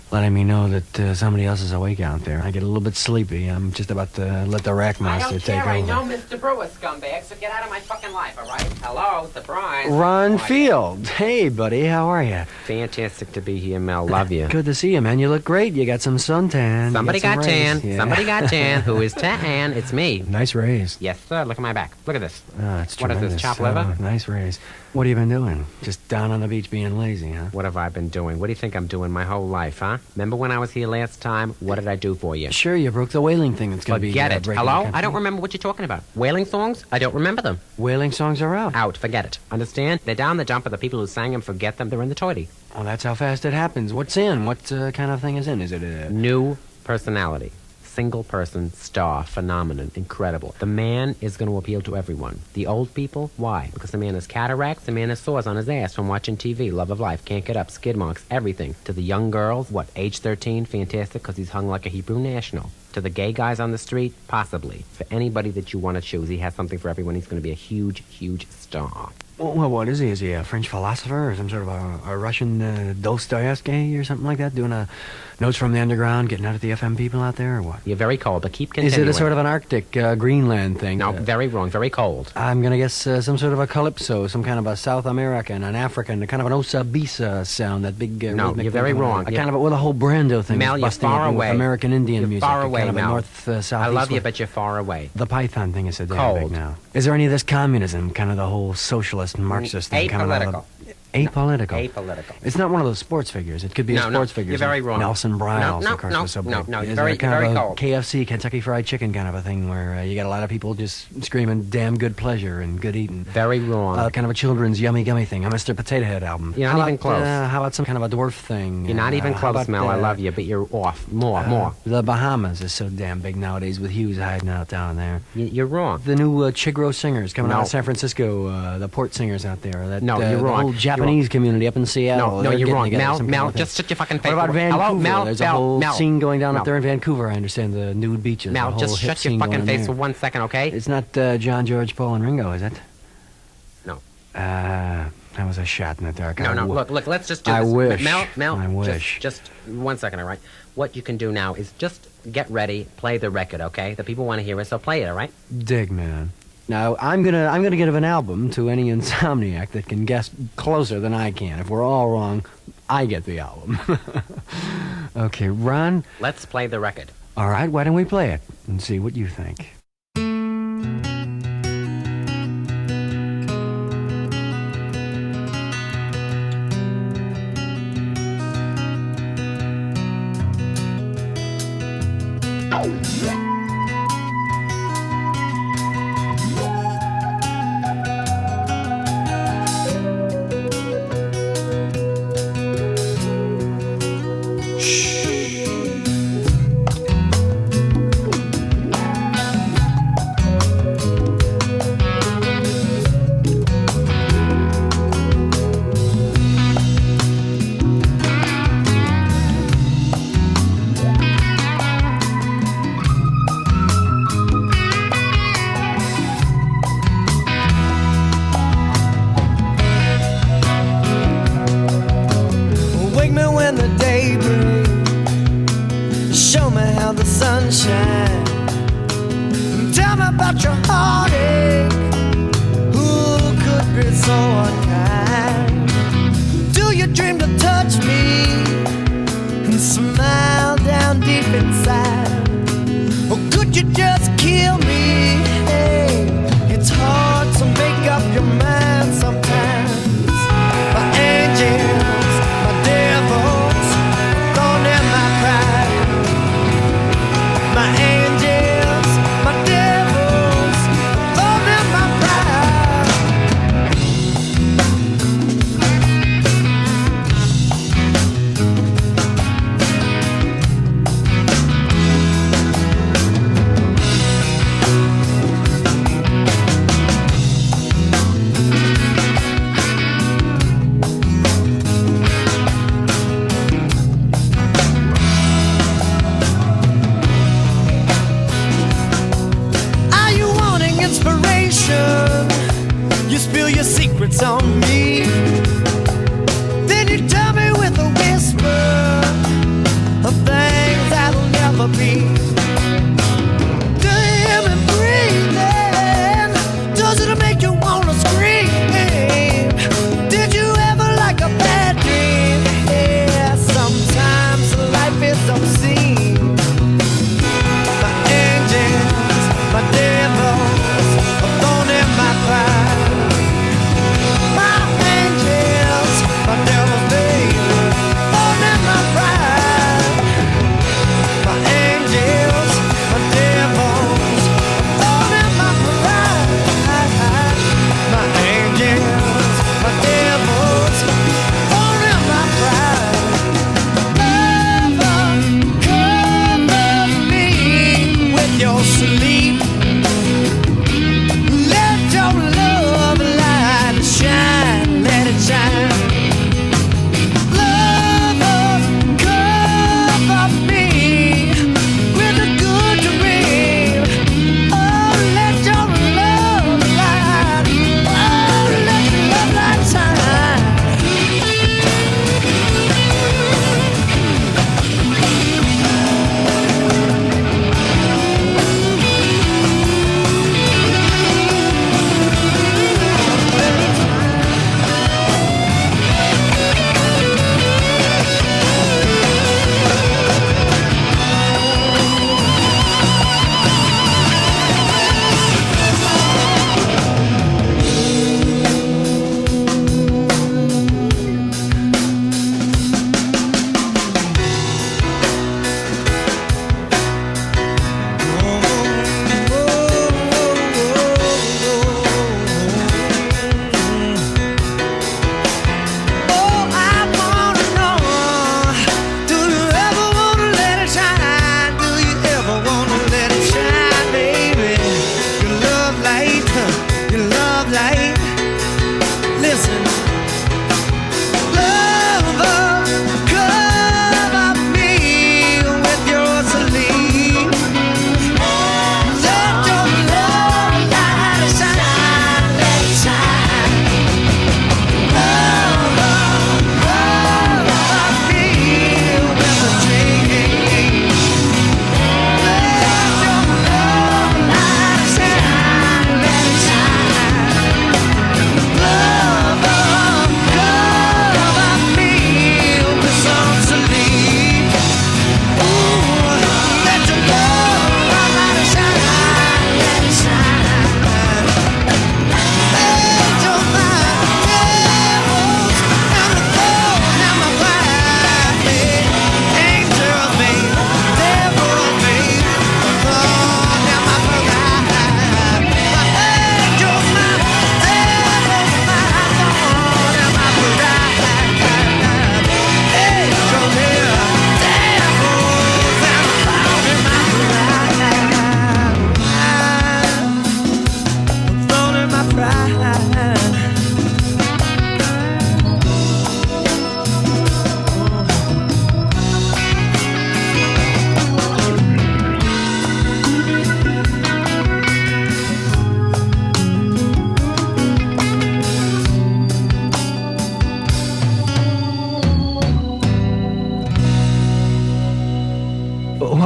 Speaker 4: letting me know that somebody else is awake out there. I get a little bit sleepy. I'm just about to let the rack master take over.
Speaker 5: I know Mr. Brewer, scumbag, so get out of my fucking life, all right? Hello, surprise.
Speaker 4: Ron Field. Hey, buddy, how are you?
Speaker 5: Fantastic to be here, Mel. Love you.
Speaker 4: Good to see you, man. You look great. You got some suntan.
Speaker 5: Somebody
Speaker 4: You some
Speaker 5: got
Speaker 4: rays.
Speaker 5: tan.
Speaker 4: Yeah.
Speaker 5: Somebody got tan. Who is tan? It's me.
Speaker 4: Nice rays.
Speaker 5: Yes, sir. Look at my back. Look at this.
Speaker 4: It's
Speaker 5: What is
Speaker 4: tremendous.
Speaker 5: this, chopped liver?
Speaker 4: Nice rays. What have you been doing? Just down on the beach being lazy, huh?
Speaker 5: What have I been doing? What do you think I'm doing my whole life, huh? Remember when I was here last time? What did I do for you?
Speaker 4: Sure, you broke the whaling thing that's going to be
Speaker 5: Forget it.
Speaker 4: breaking the
Speaker 5: Hello?
Speaker 4: country.
Speaker 5: I don't remember what you're talking about. Whaling songs? I don't remember them.
Speaker 4: Whaling songs are out.
Speaker 5: Out. Forget it. Understand? They're down the dump of the people who sang them. Forget them. They're in the toilet.
Speaker 4: Well, that's how fast it happens. What's in? What kind of thing is in? Is it a...
Speaker 5: New personality. Single person, star, phenomenon, incredible. The man is going to appeal to everyone. The old people, why? Because the man has cataracts, the man has sores on his ass from watching TV, love of life, can't get up, skid marks, everything. To the young girls, what, age 13, fantastic because he's hung like a Hebrew national. To the gay guys on the street, possibly. For anybody that you want to choose, he has something for everyone. He's going to be a huge, huge star.
Speaker 4: Well, what is he? Is he a French philosopher or some sort of a Russian Dostoevsky or something like that? Doing notes from the underground, getting out at the FM people out there, or what?
Speaker 5: You're very cold, but keep
Speaker 4: Is
Speaker 5: continuing.
Speaker 4: it a sort of an Arctic Greenland thing?
Speaker 5: No, very wrong, very cold.
Speaker 4: I'm going to guess some sort of a calypso, some kind of a South American, an African, kind of an Osabisa sound, that big
Speaker 5: No,
Speaker 4: rhythmic
Speaker 5: you're very
Speaker 4: thing,
Speaker 5: wrong.
Speaker 4: Kind of with a whole Brando thing.
Speaker 5: Mel,
Speaker 4: that's
Speaker 5: you're
Speaker 4: busting
Speaker 5: far
Speaker 4: up with
Speaker 5: away.
Speaker 4: American Indian
Speaker 5: You're
Speaker 4: music.
Speaker 5: far away,
Speaker 4: kind of a
Speaker 5: Mel.
Speaker 4: north-southeast.
Speaker 5: I love you, but you're far away.
Speaker 4: The Python thing is so damn
Speaker 5: Cold.
Speaker 4: big now. Is there any of this communism, kind of the whole socialist and Marxist thing coming out of
Speaker 5: Apolitical.
Speaker 4: Apolitical.
Speaker 5: Apolitical.
Speaker 4: It's not one of those sports figures. It could be a
Speaker 5: No, no,
Speaker 4: sports figure.
Speaker 5: you're very wrong.
Speaker 4: Nelson Bryles,
Speaker 5: No,
Speaker 4: of course,
Speaker 5: no,
Speaker 4: was so
Speaker 5: no,
Speaker 4: big.
Speaker 5: no, you're
Speaker 4: Is
Speaker 5: very-
Speaker 4: there kind
Speaker 5: you're
Speaker 4: of
Speaker 5: very
Speaker 4: a
Speaker 5: cold.
Speaker 4: KFC, Kentucky Fried Chicken kind of a thing where you got a lot of people just screaming damn good pleasure and good eating?
Speaker 5: Very wrong.
Speaker 4: Kind of a children's Yummy Gummy thing, a Mr. Potato Head album.
Speaker 5: You're not
Speaker 4: How
Speaker 5: even
Speaker 4: about,
Speaker 5: close.
Speaker 4: How about some kind of a dwarf thing?
Speaker 5: You're not even
Speaker 4: how
Speaker 5: close,
Speaker 4: about,
Speaker 5: Mel. I love you, but you're off. More.
Speaker 4: The Bahamas is so damn big nowadays with Hughes hiding out down there.
Speaker 5: You're wrong.
Speaker 4: The new Chigro singers coming out
Speaker 5: No.
Speaker 4: of San Francisco, the port singers out there. That,
Speaker 5: No, you're
Speaker 4: the
Speaker 5: wrong.
Speaker 4: whole
Speaker 5: You're
Speaker 4: Japanese community up in Seattle.
Speaker 5: No,
Speaker 4: they're
Speaker 5: you're
Speaker 4: getting
Speaker 5: wrong.
Speaker 4: together
Speaker 5: Mel,
Speaker 4: some kind
Speaker 5: Mel,
Speaker 4: of thing.
Speaker 5: just shut your fucking face.
Speaker 4: What about Vancouver?
Speaker 5: Hello, Mel,
Speaker 4: There's
Speaker 5: Mel,
Speaker 4: a whole
Speaker 5: Mel.
Speaker 4: scene going down
Speaker 5: Mel.
Speaker 4: up there in Vancouver. I understand the nude beaches.
Speaker 5: Mel,
Speaker 4: the whole
Speaker 5: just
Speaker 4: hip
Speaker 5: shut your
Speaker 4: scene
Speaker 5: fucking
Speaker 4: going
Speaker 5: face
Speaker 4: there.
Speaker 5: for 1 second, okay?
Speaker 4: It's not John, George, Paul, and Ringo, is it?
Speaker 5: No.
Speaker 4: That was a shot in the dark.
Speaker 5: No,
Speaker 4: I
Speaker 5: look, let's just do
Speaker 4: I
Speaker 5: this.
Speaker 4: wish.
Speaker 5: Mel,
Speaker 4: I wish.
Speaker 5: Just 1 second, all right? What you can do now is just get ready, play the record, okay? The people want to hear it, so play it, all right?
Speaker 4: Dig, man. Now, I'm gonna give an album to any insomniac that can guess closer than I can. If we're all wrong, I get the album. Okay, Ron?
Speaker 5: Let's play the record.
Speaker 4: All right, why don't we play it and see what you think?
Speaker 10: Wake me when the day breaks. Show me how the sun shines. Tell me about your heartache. Who could be so unkind? Do you dream to touch me and smile down deep inside? Or could you just kill me? Hey, it's hard to make up your mind sometimes. My angels, my devils, thorn in my pride. My angels, my devils, thorn in my pride.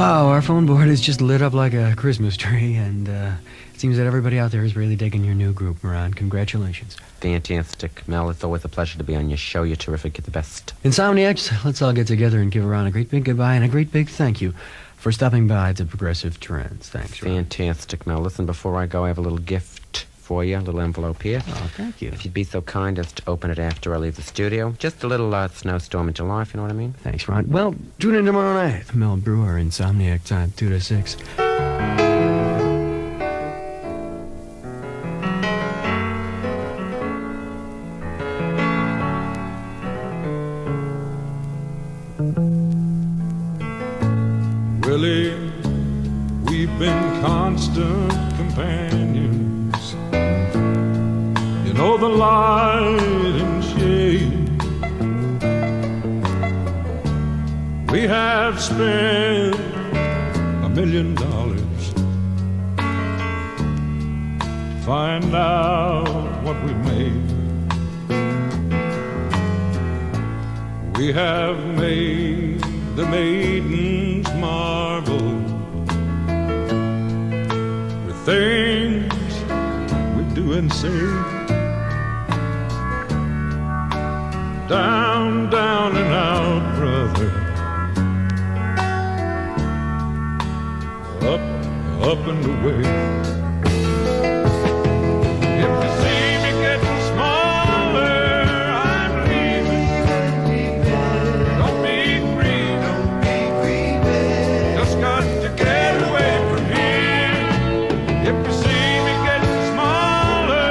Speaker 4: Wow, our phone board is just lit up like a Christmas tree, and it seems that everybody out there is really digging your new group, Moran. Congratulations.
Speaker 5: Fantastic, Mel. It's always a pleasure to be on your show. You're terrific. You're the best.
Speaker 4: Insomniacs, let's all get together and give Ron a great big goodbye and a great big thank you for stopping by to Progressive Trends. Thanks, Ron.
Speaker 5: Fantastic, Mel. Listen, before I go, I have a little gift for you, a little envelope here.
Speaker 4: Oh, thank you.
Speaker 5: If you'd be so kind as to open it after I leave the studio. Just a little snowstorm in July, if you know what I mean.
Speaker 4: Thanks, Ron. Well, tune in tomorrow night. Mel Brewer, Insomniac time, 2 to 6.
Speaker 7: Willie, we've been constant companions. You know the light and shade. We have spent $1 million to find out what we made. We have made the maidens marvel with things we do and say. Down, down and out, brother. Up, up and away. If you see me getting smaller, I'm leaving. Don't be grieving. Just got to get away from here. If you see me getting smaller,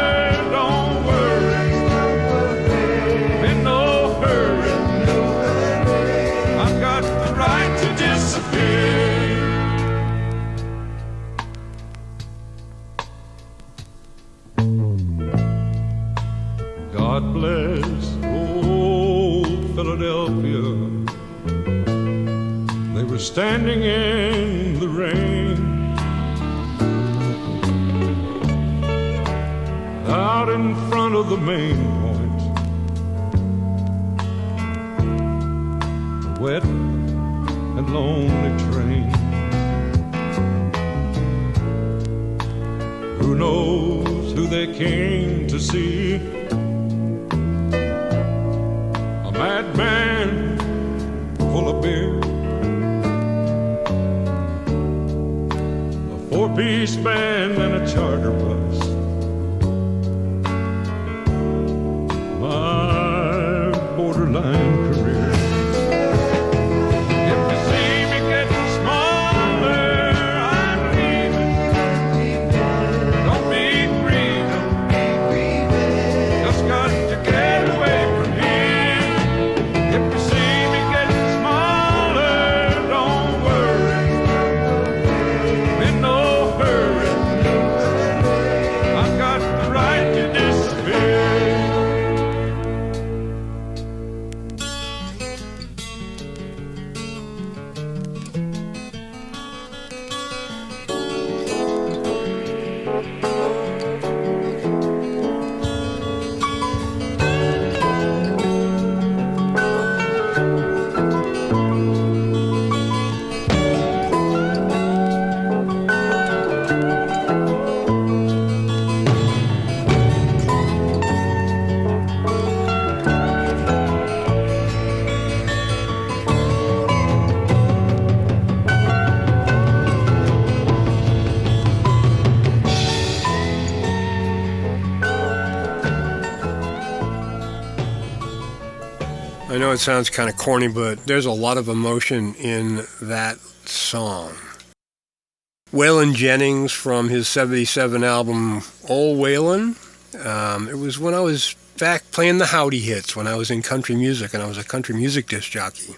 Speaker 7: don't worry. In no hurry. I've got the right to disappear. God bless old Philadelphia. They were standing in the rain, out in front of the main point, a wet and lonely train. Who knows who they came to see? A madman full of beer, a four-piece band and a charter bus. My borderline career. If you see me getting smaller, I'm leaving. Don't be grieving. Just got to get away from here. If you see me getting smaller, don't worry. In no hurry. I've got the right to disappear.
Speaker 2: I know it sounds kind of corny, but there's a lot of emotion in that song. Waylon Jennings from his 77 album, Old Waylon. It was when I was back playing the Howdy hits, when I was in country music, and I was a country music disc jockey.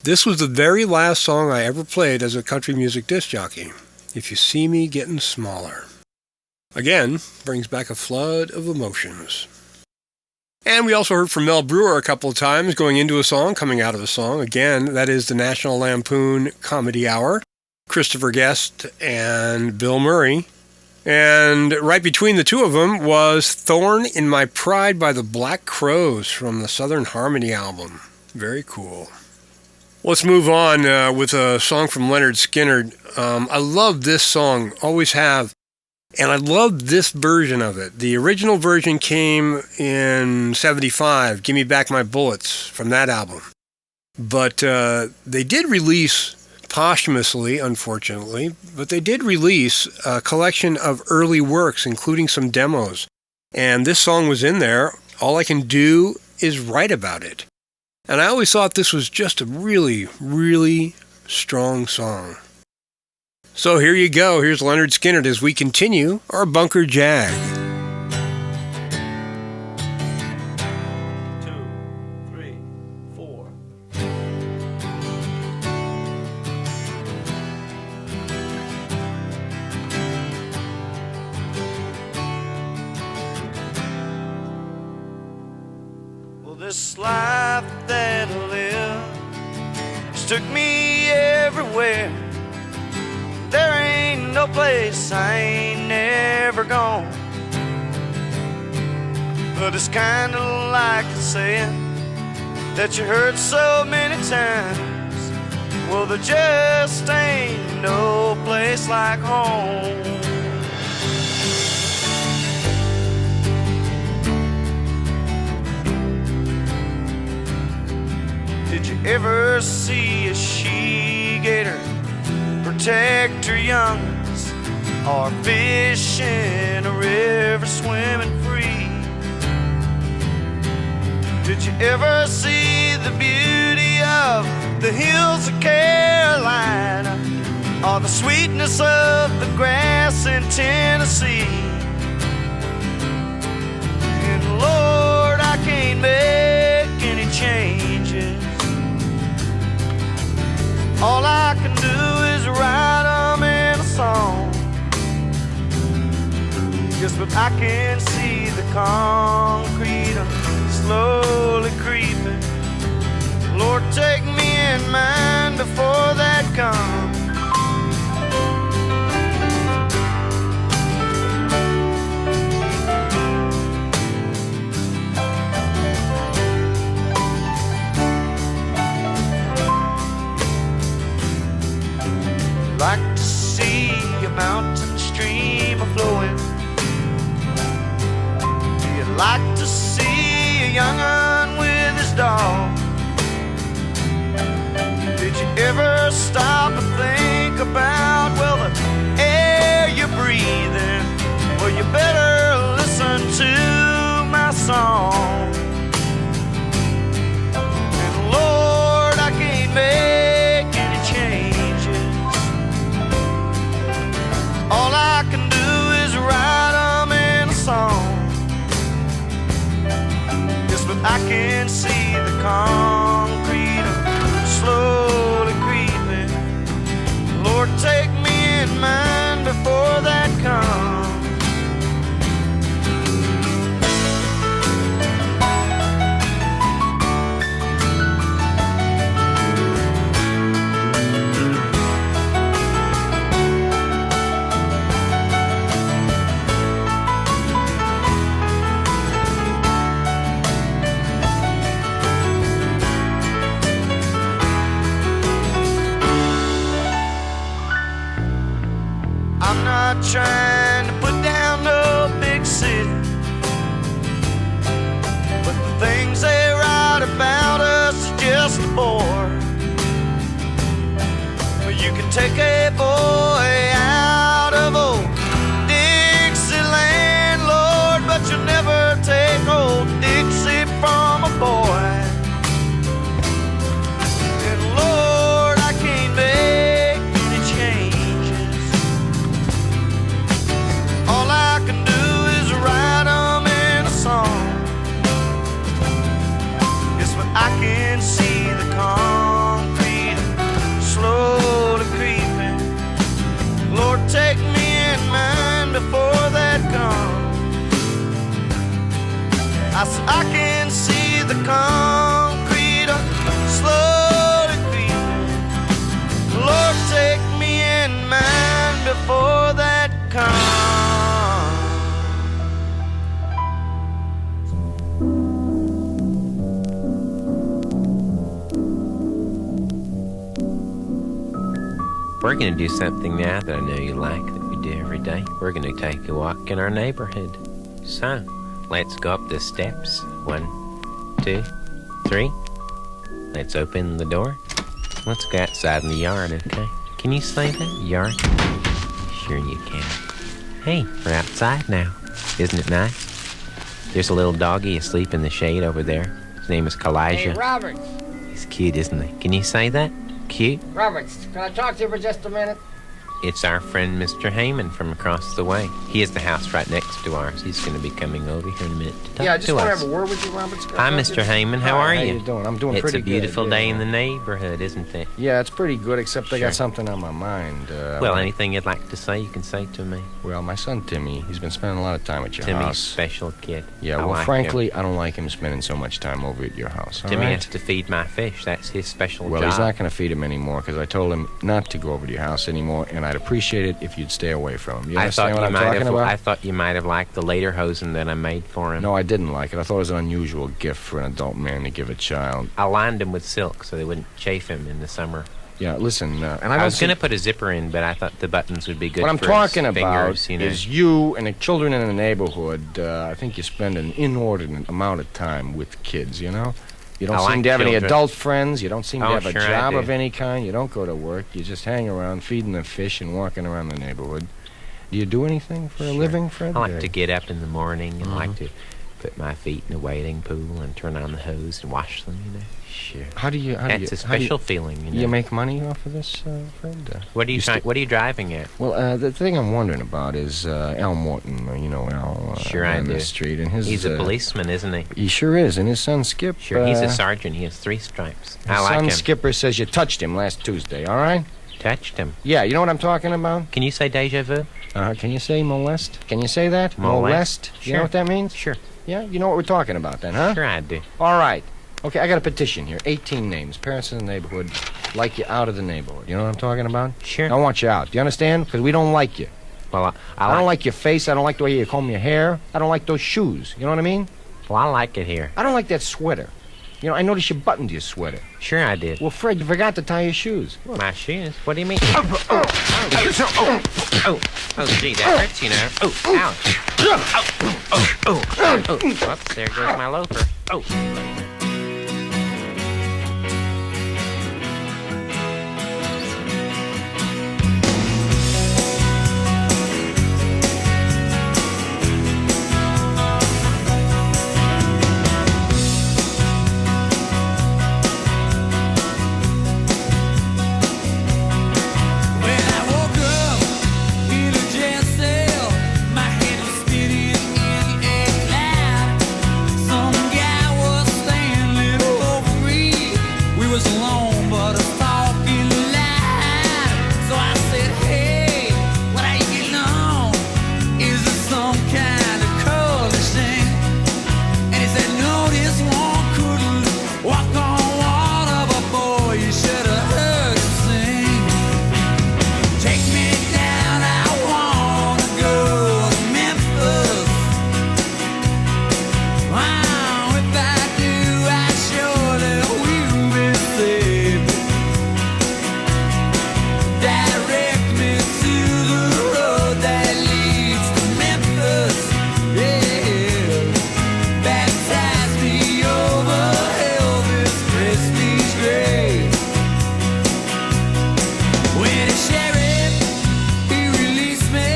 Speaker 2: This was the very last song I ever played as a country music disc jockey. If You See Me Getting Smaller. Again, brings back a flood of emotions. And we also heard from Mel Brewer a couple of times, going into a song, coming out of a song. Again, that is the National Lampoon Comedy Hour. Christopher Guest and Bill Murray. And right between the two of them was Thorn in My Pride by the Black Crowes from the Southern Harmony album. Very cool. Let's move on with a song from Leonard Skinner. I love this song, always have, and I love this version of it. The original version came in 75, Give Me Back My Bullets, from that album. But they did release, posthumously, unfortunately, but they did release a collection of early works, including some demos. And this song was in there. All I Can Do Is Write About It. And I always thought this was just a really, really strong song. So here you go. Here's Leonard Skinner as we continue our Bunker Jag.
Speaker 10: 2, 3, 4. Well, this life that I live has took me everywhere. There ain't no place I ain't never gone. But it's kinda like the saying that you heard so many times. Well, there just ain't no place like home. Did you ever see a she-gator protect her youngs, or fish in a river swimming free? Did you ever see the beauty of the hills of Carolina, or the sweetness of the grass in Tennessee? And Lord, I can't make any changes. All I can do is write them in a song. Yes, but I can see the concrete slowly creeping. Lord, take me in mind before that comes. Like to see a mountain stream a-flowing. Do you like to see a young'un with his dog? Did you ever stop and think about, well, the air you're breathing? Well, you better listen to my song. And Lord, I can't make any changes. All I can do is write them in a song. Yes, but I can see the concrete slowly creeping. Lord, take me in mind before that comes. I'm not trying to put down no big city, but the things they write about us are just a bore. Well, you can take a boy out of old Dixieland, Lord, but you'll never take old Dixie from a boy. And Lord, I can't make any changes. All I can do is write them in a song. Yes, but I can see the concrete slowly creeping.
Speaker 9: We're going to do something now that I know you like that we do every day. We're going to take a walk in our neighborhood. So, let's go up the steps. 1, 2, 3. Let's open the door. Let's go outside in the yard, okay? Can you say that? Yard? Sure you can. Hey, we're outside now. Isn't it nice? There's a little doggy asleep in the shade over there. His name is Kalijah.
Speaker 3: Hey, Roberts.
Speaker 9: He's cute, isn't he? Can you say that? Cute?
Speaker 3: Roberts, can I talk to you for just a minute?
Speaker 9: It's our friend Mr. Heyman from across the way. He has the house right next to ours. He's going to be coming over here in a minute to talk to us.
Speaker 3: Yeah, I just want to have a word with you, Roberts.
Speaker 9: Hi, Mr. Heyman. How are you?
Speaker 3: How you doing? I'm doing pretty good.
Speaker 9: It's a beautiful
Speaker 3: yeah.
Speaker 9: day in the neighborhood, isn't it?
Speaker 3: Yeah, it's pretty good, except I
Speaker 9: Sure.
Speaker 3: got something on my mind.
Speaker 9: Well, anything you'd like to say, you can say to me.
Speaker 3: Well, my son Timmy, he's been spending a lot of time at your
Speaker 9: Timmy's
Speaker 3: house.
Speaker 9: special kid.
Speaker 3: Yeah,
Speaker 9: I
Speaker 3: well,
Speaker 9: like
Speaker 3: frankly,
Speaker 9: him.
Speaker 3: I don't like him spending so much time over at your house. all
Speaker 9: Timmy
Speaker 3: right?
Speaker 9: has to feed my fish. That's his special
Speaker 3: Well,
Speaker 9: job.
Speaker 3: he's not going to feed him anymore because I told him not to go over to your house anymore, and I'd appreciate it if you'd stay away from him. You understand what I'm talking about?
Speaker 9: I thought you might have liked the lederhosen that I made for him.
Speaker 3: No, I didn't like it. I thought it was an unusual gift for an adult man to give a child.
Speaker 9: I lined them with silk so they wouldn't chafe him in the summer.
Speaker 3: Yeah, listen, and
Speaker 9: I
Speaker 3: don't
Speaker 9: was going to
Speaker 3: see-
Speaker 9: put a zipper in, but I thought the buttons would be good
Speaker 3: What I'm
Speaker 9: for
Speaker 3: talking
Speaker 9: his
Speaker 3: about
Speaker 9: fingers, you know.
Speaker 3: is you and the children in the neighborhood. I think you spend an inordinate amount of time with kids, you know? You don't
Speaker 9: I
Speaker 3: seem
Speaker 9: like
Speaker 3: to have any
Speaker 9: children.
Speaker 3: adult friends. You don't seem to
Speaker 9: Oh,
Speaker 3: have a
Speaker 9: sure I
Speaker 3: job
Speaker 9: do.
Speaker 3: of any kind. You don't go to work. You just hang around feeding the fish and walking around the neighborhood. Do you do anything for a
Speaker 9: Sure.
Speaker 3: living, Fred?
Speaker 9: I like to get up in the morning and like
Speaker 3: Mm-hmm.
Speaker 9: to put my feet in a wading pool and turn on the hose and wash them, you know. Sure.
Speaker 3: How do you...
Speaker 9: That's a special feeling, you know.
Speaker 3: You make money off of this, Fred?
Speaker 9: What are you
Speaker 3: sti-
Speaker 9: what are you driving at?
Speaker 3: Well, the thing I'm wondering about is Al Morton, you know, Al
Speaker 9: Sure I
Speaker 3: on
Speaker 9: do.
Speaker 3: the street. And his,
Speaker 9: He's a policeman, isn't he?
Speaker 3: He sure is. And his son, Skip...
Speaker 9: Sure, he's a sergeant. He has 3 stripes.
Speaker 3: His
Speaker 9: I like
Speaker 3: son,
Speaker 9: him.
Speaker 3: Skipper, says you touched him last Tuesday, all right?
Speaker 9: Touched him.
Speaker 3: Yeah, you know what I'm talking about?
Speaker 9: Can you say deja vu?
Speaker 3: Can you say molest? Can you say that?
Speaker 9: Molest?
Speaker 3: You know
Speaker 9: Sure.
Speaker 3: what that means?
Speaker 9: Sure.
Speaker 3: Yeah, you know what we're talking about then, huh?
Speaker 9: Sure I do.
Speaker 3: All right. Okay, I got a petition here. 18 names. Parents in the neighborhood like you out of the neighborhood. You know what I'm talking about?
Speaker 9: Sure.
Speaker 3: I want you out. Do you understand? Because we don't like you.
Speaker 9: Well,
Speaker 3: I don't like your face. I don't like the way you comb your hair. I don't like those shoes. You know what I mean?
Speaker 9: Well, I like it here.
Speaker 3: I don't like that sweater. You know, I noticed you buttoned your sweater.
Speaker 9: Sure I did.
Speaker 3: Well, Fred, you forgot to tie your shoes.
Speaker 9: My shoes? What do you mean? Oh, gee, that hurts, you know. Oh, ouch. Whoops, there goes my loafer. Oh.
Speaker 8: When I woke up in a jail cell, my head was spinning in a cloud. Some guy was standing over me. We was alone, but I was talking loud. So I said, "Hey, what are you getting on? Is it some kind of color thing?" And he said, "No, this one couldn't walk on water, but boy, you should have heard it sing." Take me down, I wanna go to Memphis. Wow, if I do, I surely will be saved. Direct me to the road that leads to Memphis. Yeah, baptize me over Elvis Presley's grave. When the sheriff, he released me,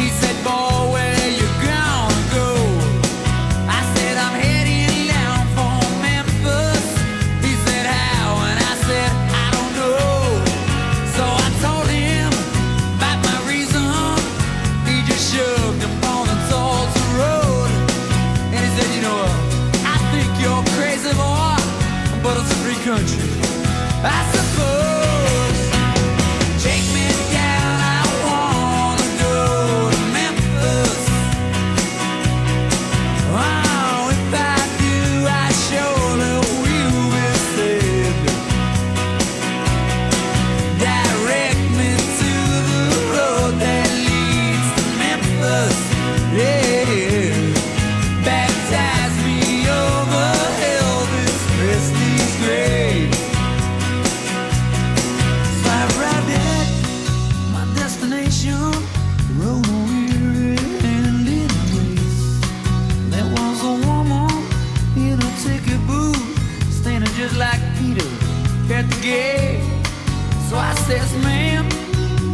Speaker 8: he said, "Boy, where you gonna go?" I said, "I'm heading down for Memphis." He said, "How?" And I said, "I don't know." So I told him about my reason. He just shoved up on the Tulsa road. And he said, "You know, I think you're crazy, boy, but it's a free country, I suppose. Take me down, I wanna go to Memphis. Oh, if I do, I surely will be saved. Direct me to the road that leads to Memphis. Yeah, baptize me over Elvis Presley's grave." at the gate. So I says, ma'am,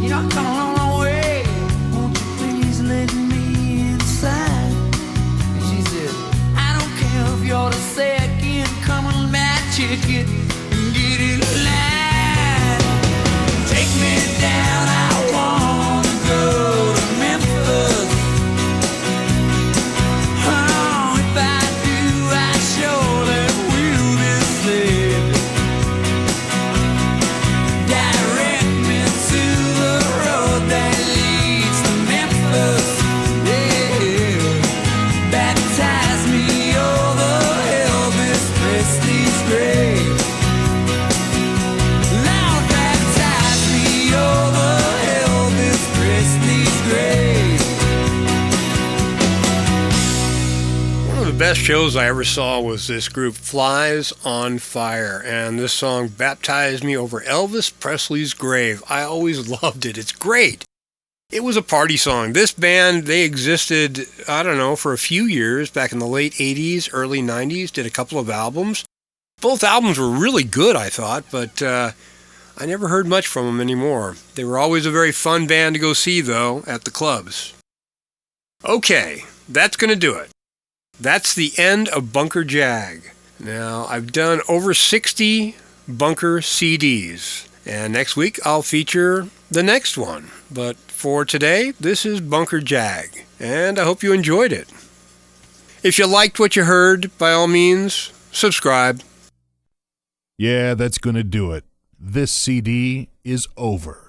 Speaker 8: you know, I come a long way. Won't you please let me inside? And she said, I don't care if you're the second. Come on, my ticket and get in line. Take me down, I wanna go to Memphis. Oh, if I do, I surely will be saved. Direct me to the road that leads to Memphis. Yeah, baptize me over Elvis Presley's grave. Lord, baptize me over Elvis Presley's grave.
Speaker 2: One of the best shows I ever saw was this group Flies on Fire, and this song baptized me over Elvis Presley's grave. I always loved it. It's great. It was a party song. This band, they existed, I don't know, for a few years back in the late 80s, early 90s, did a couple of albums. Both albums were really good, I thought, but I never heard much from them anymore. They were always a very fun band to go see, though, at the clubs. Okay, that's going to do it. That's the end of Bunker Jag. Now, I've done over 60 Bunker CDs, and next week I'll feature the next one. But for today, this is Bunker Jag, and I hope you enjoyed it. If you liked what you heard, by all means, subscribe.
Speaker 12: Yeah, that's gonna do it. This CD is over.